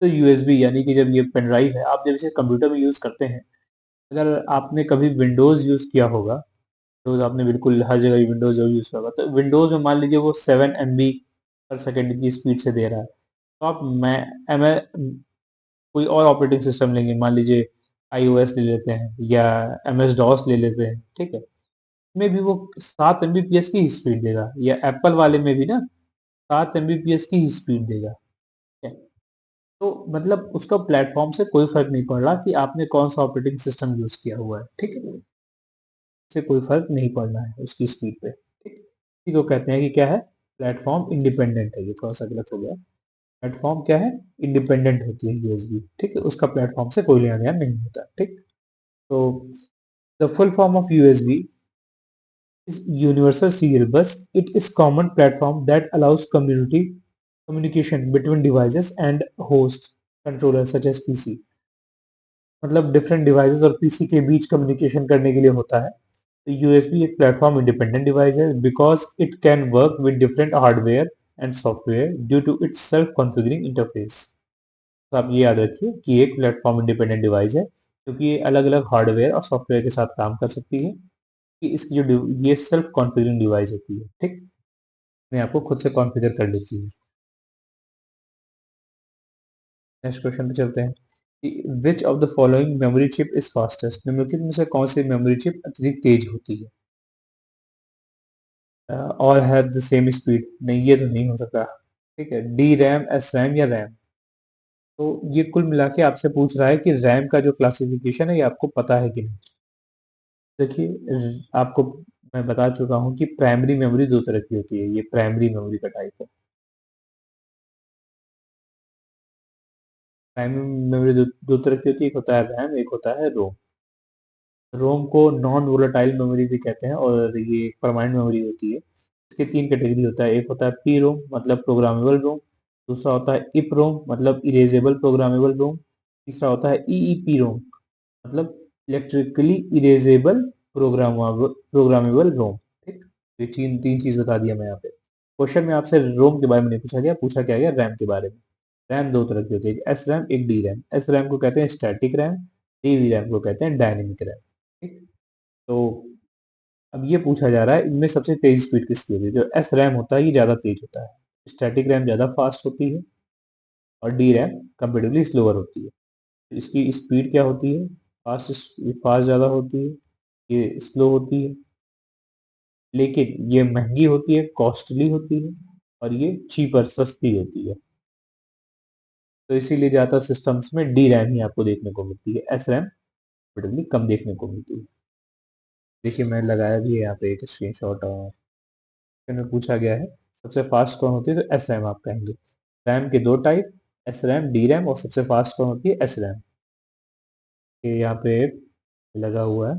तो यूएसबी यानी कि जब ये पेन ड्राइव है, आप जब इसे कंप्यूटर में यूज करते हैं, अगर आपने कभी विंडोज यूज किया होगा, विंडोज आपने बिल्कुल हर जगह विंडोज यूज किया होगा, तो विंडोज में मान लीजिए वो 7 MB पर सेकेंड की स्पीड से दे रहा है, तो आप मैं कोई और ऑपरेटिंग सिस्टम लेंगे, मान लीजिए iOS ले लेते हैं या MS DOS ले लेते हैं। ठीक है, इसमें भी वो 7 MBPS की ही स्पीड देगा, या एप्पल वाले में भी ना 7 MBPS की ही स्पीड देगा। ठीक है, तो मतलब उसका प्लेटफॉर्म से कोई फर्क नहीं पड़ रहा कि आपने कौन सा ऑपरेटिंग सिस्टम यूज किया हुआ है, ठीक है, इससे कोई फर्क नहीं पड़ रहा है उसकी स्पीड पे, ठीक। इसी को कहते हैं कि क्या है, प्लेटफॉर्म इंडिपेंडेंट है। ये थोड़ा सा गलत हो गया, प्लेटफॉर्म क्या है, इंडिपेंडेंट होती है यूएसबी, ठीक है, उसका प्लेटफॉर्म से कोई लेना देना नहीं होता, ठीक। तो the full form of USB is universal serial bus. It is common platform that allows communication between devices and host controllers such as PC. मतलब डिफरेंट डिवाइसेस और पीसी के बीच कम्युनिकेशन करने के लिए होता है। तो यूएसबी एक प्लेटफॉर्म इंडिपेंडेंट डिवाइस है because it can work with different hardware and software due to its self configuring interface. तो आप ये याद रखिए कि ये एक प्लेटफॉर्म इंडिपेंडेंट डिवाइस है क्योंकि ये अलग अलग हार्डवेयर और सॉफ्टवेयर के साथ काम कर सकती है, कि इसकी जो ये सेल्फ कॉन्फ़िगरिंग डिवाइस होती है, ठीक, अपने आप को खुद से कॉन्फ़िगर कर लेती है। नेक्स्ट क्वेश्चन पे चलते हैं कि विच of the following memory chip is fastest, निम्नलिखित में से कौन सी मेमोरी चिप अत्यधिक तेज होती है। और हैव द सेम स्पीड, नहीं ये तो नहीं हो सकता, ठीक है, डी रैम, एस रैम या रैम। तो ये कुल मिला के आपसे पूछ रहा है कि रैम का जो क्लासिफिकेशन है ये आपको पता है कि नहीं। देखिए, आपको मैं बता चुका हूँ कि प्राइमरी मेमोरी दो तरह की होती है, ये प्राइमरी मेमोरी का टाइप है। प्राइमरी मेमोरी दो तरह की होती है, एक होता है रैम, एक होता है रोम। रोम को नॉन वोलेटाइल मेमोरी भी कहते हैं और ये परमानेंट मेमोरी होती है। इसके तीन कैटेगरी होता है, एक होता है पी रोम मतलब प्रोग्रामेबल रोम, दूसरा होता है इप रोम मतलब इरेजेबल प्रोग्रामेबल रोम, तीसरा होता है ईईपी रोम मतलब इलेक्ट्रिकली इरेजेबल प्रोग्रामेबल रोम, ठीक। ये तीन तीन चीज बता दिया मैं यहाँ पे। क्वेश्चन में आपसे रोम के बारे में नहीं पूछा गया, पूछा क्या गया रैम के बारे में। रैम दो तरह की होती है, एक एस रैम एक डी रैम। एस रैम को कहते हैं स्टैटिक रैम, डी रैम को कहते हैं डायनेमिक रैम, ठीक। तो अब ये पूछा जा रहा है इनमें सबसे तेज स्पीड किसकी होती है। जो एस रैम होता है ये ज़्यादा तेज होता है, स्टैटिक रैम ज़्यादा फास्ट होती है और डी रैम कंपेरेटिवली स्लोअर होती है। तो इसकी स्पीड क्या होती है, फास्ट ज़्यादा होती है, ये स्लो होती है, लेकिन ये महंगी होती है, कॉस्टली होती है और ये चीपर सस्ती होती है। तो इसीलिए ज़्यादातर सिस्टम्स में डी रैम ही आपको देखने को मिलती है, एस रैम कंपेरेटिवली कम देखने को मिलती है। देखिए मैं लगाया भी है यहाँ पे एक स्क्रीनशॉट और में पूछा गया है सबसे फास्ट कौन होती है, तो एस रैम आप कहेंगे। रैम के दो type, S RAM D RAM, और सबसे फास्ट कौन होती है, एस रैम। ये यहाँ पे लगा हुआ है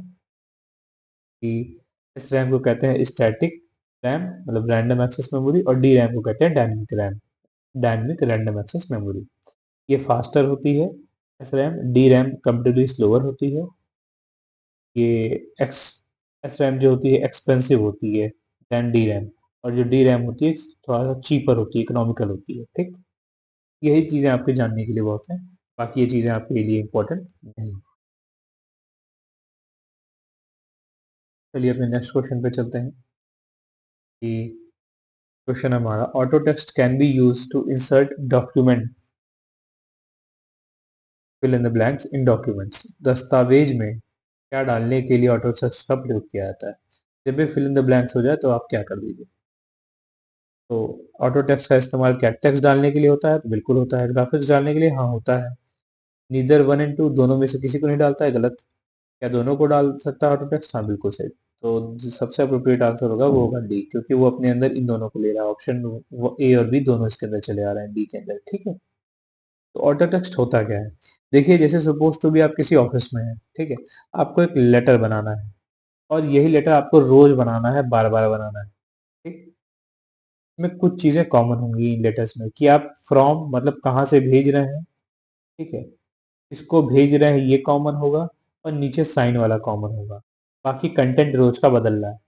कि एस रैम को कहते हैं स्टैटिक रैम मतलब रैंडम एक्सेस मेमोरी, और डी रैम को कहते हैं dynamic RAM, dynamic random access memory. ये फास्टर होती है S RAM, D RAM comparatively slower होती है। ये एक्स एस रैम जो होती है एक्सपेंसिव होती है दैन डी रैम, और जो डी रैम होती है थोड़ा सा चीपर होती है, इकोनॉमिकल होती है, ठीक। यही चीजें आपके जानने के लिए बहुत हैं, बाकी ये चीजें आपके लिए इम्पोर्टेंट नहीं। चलिए अपने नेक्स्ट क्वेश्चन पे चलते हैं कि क्वेश्चन हमारा auto text can be use to insert document fill in the blanks in documents. दस्तावेज में क्या डालने के लिए ऑटो टेक्स्ट का प्रयोग किया जाता है। जब भी फिल इन द ब्लैंक्स हो जाए तो आप क्या कर दीजिए। तो ऑटो टेक्स्ट का इस्तेमाल क्या टेक्स्ट डालने के लिए होता है, तो बिल्कुल होता है। ग्राफिक्स डालने के लिए, हाँ होता है। नीदर वन एंड टू, दोनों में से किसी को नहीं डालता है, गलत। क्या दोनों को डाल सकता है ऑटो टेक्स्ट, हाँ बिल्कुल सही। तो जो सबसे अप्रोप्रिएट आंसर होगा वो होगा डी, क्योंकि वो अपने अंदर इन दोनों को ले रहा है। ऑप्शन ए और बी दोनों इसके अंदर चले आ रहे हैं डी के अंदर, ठीक है। तो ऑटो टेक्स्ट होता क्या है, देखिए जैसे सपोज टू भी आप किसी ऑफिस में हैं, ठीक है, आपको एक लेटर बनाना है और यही लेटर आपको रोज बनाना है, बार बार बनाना है, ठीक। इसमें कुछ चीजें कॉमन होंगी इन लेटर्स में कि आप फ्रॉम मतलब कहाँ से भेज रहे हैं, ठीक है, इसको भेज रहे हैं ये कॉमन होगा और नीचे साइन वाला कॉमन होगा। बाकी कंटेंट रोज का बदल रहा है।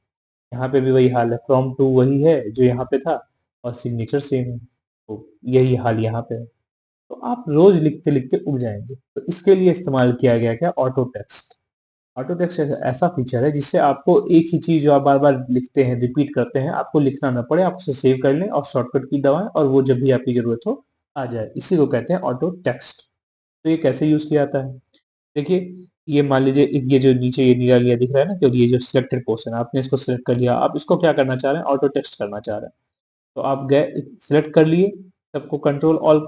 यहाँ पे भी वही हाल है, फ्रॉम टू वही है जो यहाँ पे था और सिग्नेचर सेम है, तो यही हाल यहाँ पे है। तो आप रोज लिखते लिखते उब जाएंगे। तो इसके लिए इस्तेमाल किया गया क्या, ऑटो टेक्स्ट। ऑटो टेक्स्ट ऐसा फीचर है जिससे आपको एक ही चीज जो आप बार बार लिखते हैं, रिपीट करते हैं, आपको लिखना ना पड़े, आप उसे सेव कर लें और शॉर्टकट की दबाएं और वो जब भी आपकी जरूरत हो आ जाए। इसी को कहते हैं ऑटो टेक्स्ट। तो ये कैसे यूज किया जाता है, देखिए ये मान लीजिए ये जो नीचे ये नीला लिया दिख रहा है ना, क्योंकि ये जो सिलेक्टेड पोर्शन है आपने इसको सिलेक्ट कर लिया, आप इसको क्या करना चाह रहे हैं, ऑटो टेक्स्ट करना चाह रहे हैं। तो आप गए सिलेक्ट कर लिए, सबको कंट्रोल ऑल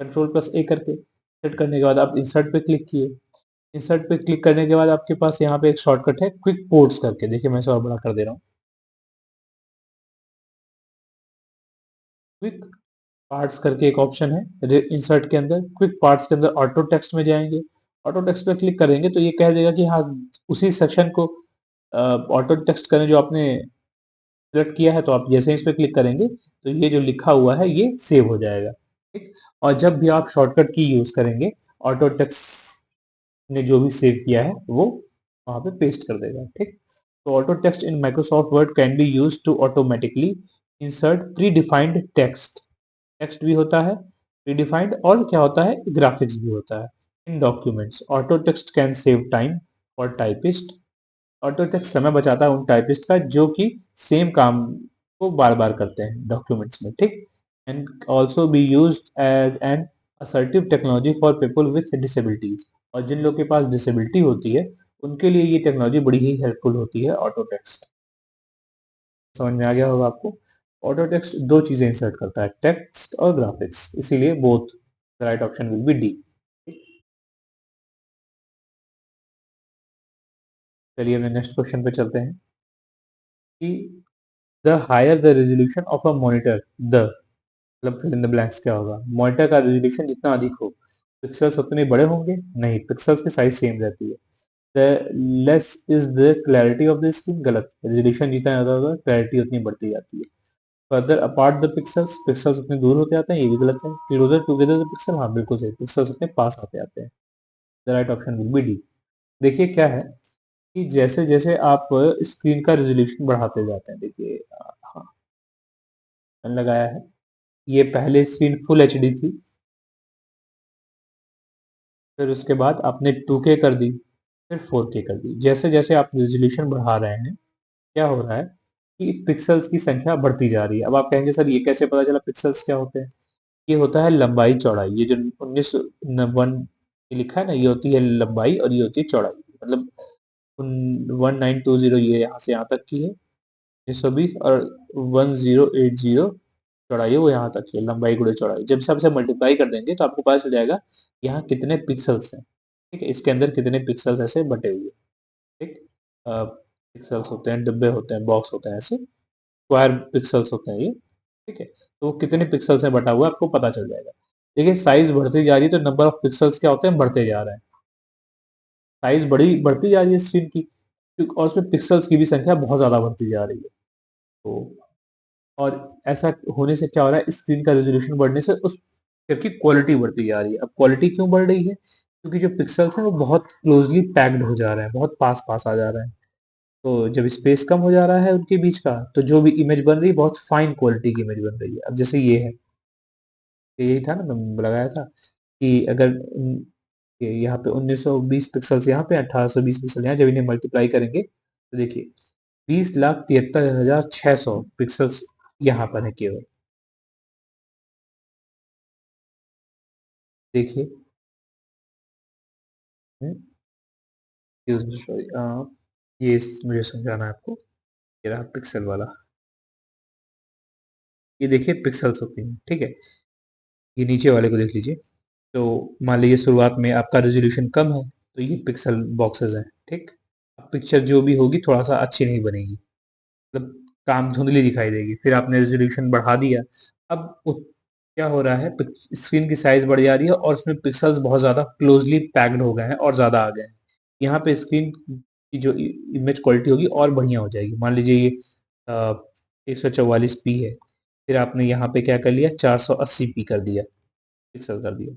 Ctrl+A करके सेट करने के बाद आप इंसर्ट पे क्लिक किए। इंसर्ट पे क्लिक करने के बाद आपके पास यहाँ पे एक शॉर्टकट है क्विक पोर्ट्स करके, देखिए मैं इसे और बड़ा कर दे रहा हूँ। क्विक पार्ट्स करके एक ऑप्शन है इंसर्ट के अंदर। क्विक पार्ट्स के अंदर ऑटो टेक्स्ट में जाएंगे। ऑटो टेक्स्ट पे क्लिक करेंगे तो ये कह देगा कि हाँ, उसी सेक्शन को ऑटो टेक्स्ट करें जो आपने सिलेक्ट किया है। तो आप जैसे ही इस पे क्लिक करेंगे तो ये जो लिखा हुआ है ये सेव हो जाएगा। ठीक। और जब भी आप शॉर्टकट की यूज करेंगे, ऑटो टेक्स्ट ने जो भी सेव किया है वो वहां पे पेस्ट कर देगा। ठीक। तो auto text in Microsoft Word can be use to automatically insert predefined text. Text भी होता है प्रीडिफाइंड, और क्या होता है, ग्राफिक्स भी होता है in documents. Auto text can save time for typist. Auto text समय बचाता है उन टाइपिस्ट का जो कि सेम काम को बार बार करते हैं डॉक्यूमेंट्स में। ठीक। And also be use as an assertive technology for people with disabilities. और जिन लोग के पास डिसेबिलिटी होती है उनके लिए ये टेक्नोलॉजी बड़ी ही हेल्पफुल होती है ऑटो टेक्स्ट। समझ में आ गया होगा आपको। ऑटो टेक्स्ट दो चीजें इंसर्ट करता है, टेक्स्ट और ग्राफिक्स, इसीलिए both the right option will be D. चलिए अपने नेक्स्ट क्वेश्चन पे चलते हैं कि the higher the resolution of a monitor, the मतलब फिल इन द ब्लैंक्स क्या होगा। मॉनिटर का रेजोल्यूशन जितना अधिक हो पिक्सल्स उतने बड़े होंगे, नहीं, पिक्सल्स की साइज सेम रहती है। The less is the clarity of the screen, गलत, रेजोल्यूशन जितना ज्यादा होगा क्लैरिटी उतनी बढ़ती जाती है। Further apart the pixels, pixels उतने दूर होते जाते हैं, ये भी गलत है। क्लोजर टुगेदर द पिक्सल, हाँ बिल्कुल सही, पिक्सल्स उतने पास आते जाते हैं। The right option will be D. देखिए क्या है कि जैसे जैसे आप स्क्रीन का रेजोल्यूशन बढ़ाते जाते हैं, देखिए हाँ मैंने लगाया है, ये पहले स्क्रीन फुल एचडी थी, फिर उसके बाद आपने 2K कर दी, फिर 4K कर दी। जैसे जैसे आप रेजोल्यूशन बढ़ा रहे हैं क्या हो रहा है कि पिक्सल्स की संख्या बढ़ती जा रही है। अब आप कहेंगे सर ये कैसे पता चला पिक्सल्स क्या होते हैं। ये होता है लंबाई चौड़ाई, ये जो 19 लिखा है ना, ये होती है लंबाई और ये होती है चौड़ाई। मतलब 1920 ये यहाँ से यहाँ तक की है 1920, और 1080 चौड़ाई है वो यहाँ तक की है, लंबाई गुणे चौड़ाई। जब से आप इसे मल्टीप्लाई कर देंगे तो आपको पता चल जाएगा यहाँ कितने पिक्सल्स हैं। ठीक है, इसके अंदर कितने पिक्सल्स ऐसे बटे हुए हैं। ठीक। पिक्सल्स होते हैं, डिब्बे होते हैं, बॉक्स होते हैं, ऐसे स्क्वायर पिक्सल्स होते हैं ये। ठीक है, तो वो कितने पिक्सल से बटा हुआ है आपको पता चल जाएगा। देखिए साइज बढ़ती जा रही है तो नंबर ऑफ पिक्सल्स क्या होते हैं, बढ़ते जा रहे हैं। साइज बड़ी बढ़ती जा रही है स्क्रीन की, और उसमें पिक्सल्स की भी संख्या बहुत ज्यादा बढ़ती जा रही है। तो और ऐसा होने से क्या हो रहा है, स्क्रीन का रेजोल्यूशन बढ़ने से उस पिक्चर की क्वालिटी बढ़ती जा रही है। अब क्वालिटी क्यों बढ़ रही है, क्योंकि जो पिक्सल्स हैं वो बहुत क्लोजली पैक्ड हो जा रहे हैं, बहुत पास पास आ जा रहे हैं। तो जब स्पेस कम हो जा रहा है उनके बीच का, तो जो भी इमेज बन रही है बहुत फाइन क्वालिटी की इमेज बन रही है। अब जैसे ये है, यही था ना मैं लगाया था कि अगर यहाँ पे 1920 पिक्सल्स यहाँ पे 1820 पिक्सल यहाँ, जब इन्हें मल्टीप्लाई करेंगे तो देखिए 20,73,600 पिक्सल्स यहाँ पर है केवल। देखिए सॉरी, ये मुझे समझाना है आपको। ये रहा पिक्सल वाला, ये देखिए पिक्सल्स होती हैं। ठीक है, ये नीचे वाले को देख लीजिए। तो मान लीजिए शुरुआत में आपका रेजोल्यूशन कम है तो ये पिक्सल बॉक्सेस हैं। ठीक। अब पिक्चर जो भी होगी थोड़ा सा अच्छी नहीं बनेगी, मतलब काम धुंधली दिखाई देगी। फिर आपने रेजोल्यूशन बढ़ा दिया, अब क्या हो रहा है, स्क्रीन की साइज बढ़ जा रही है और उसमें पिक्सल्स बहुत ज़्यादा क्लोजली पैक्ड हो गए हैं और ज़्यादा आ गए हैं। यहाँ पे स्क्रीन की जो इमेज क्वालिटी होगी और बढ़िया हो जाएगी। मान लीजिए ये 144p है, फिर आपने यहाँ पे क्या कर लिया, 480p कर दिया, पिक्सल कर दिया।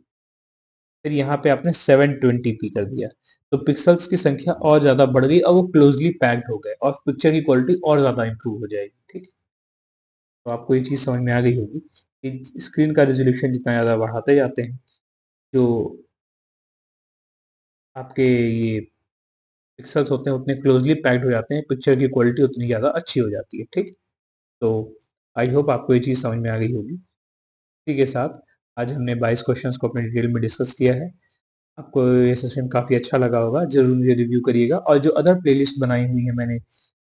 फिर यहाँ पे आपने 720p कर दिया, तो पिक्सल्स की संख्या और ज्यादा बढ़ गई और वो क्लोजली पैक्ड हो गए और पिक्चर की क्वालिटी और ज्यादा इंप्रूव हो जाएगी। ठीक है, तो आपको ये चीज समझ में आ गई होगी कि स्क्रीन का रेजोल्यूशन जितना ज्यादा बढ़ाते जाते हैं, जो आपके ये पिक्सल्स होते हैं उतने क्लोजली पैक्ड हो जाते हैं, पिक्चर की क्वालिटी उतनी ज्यादा अच्छी हो जाती है। ठीक। तो आई होप आपको ये चीज समझ में आ गई होगी। इसी के साथ आज हमने 22 क्वेश्चंस को अपने डिटेल में डिस्कस किया है। आपको ये सेशन काफ़ी अच्छा लगा होगा, ज़रूर मुझे रिव्यू करिएगा और जो अदर प्लेलिस्ट बनाई हुई है मैंने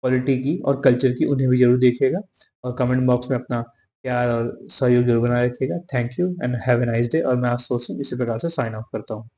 पॉलिटी की और कल्चर की, उन्हें भी ज़रूर देखिएगा और कमेंट बॉक्स में अपना प्यार और सहयोग जरूर बनाए रखिएगा। Thank you and have a nice day. और मैं आज सोच इसी प्रकार से साइन ऑफ करता हूँ।